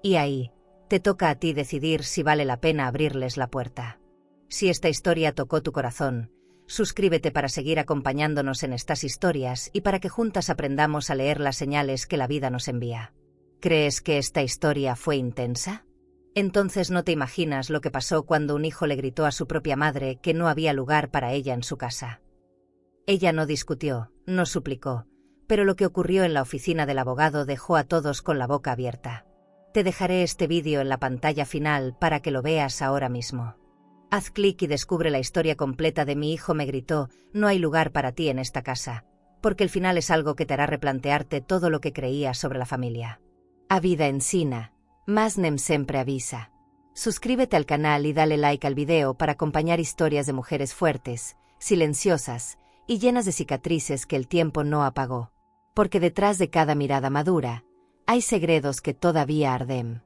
Y ahí, te toca a ti decidir si vale la pena abrirles la puerta. Si esta historia tocó tu corazón, suscríbete para seguir acompañándonos en estas historias y para que juntas aprendamos a leer las señales que la vida nos envía. ¿Crees que esta historia fue intensa? Entonces no te imaginas lo que pasó cuando un hijo le gritó a su propia madre que no había lugar para ella en su casa. Ella no discutió, no suplicó, pero lo que ocurrió en la oficina del abogado dejó a todos con la boca abierta. Te dejaré este vídeo en la pantalla final para que lo veas ahora mismo. Haz clic y descubre la historia completa de Mi hijo me gritó, no hay lugar para ti en esta casa, porque el final es algo que te hará replantearte todo lo que creías sobre la familia. A vida ensina, mas nem sempre avisa. Suscríbete al canal y dale like al video para acompañar historias de mujeres fuertes, silenciosas y llenas de cicatrices que el tiempo no apagó. Porque detrás de cada mirada madura, hay segredos que todavía arden.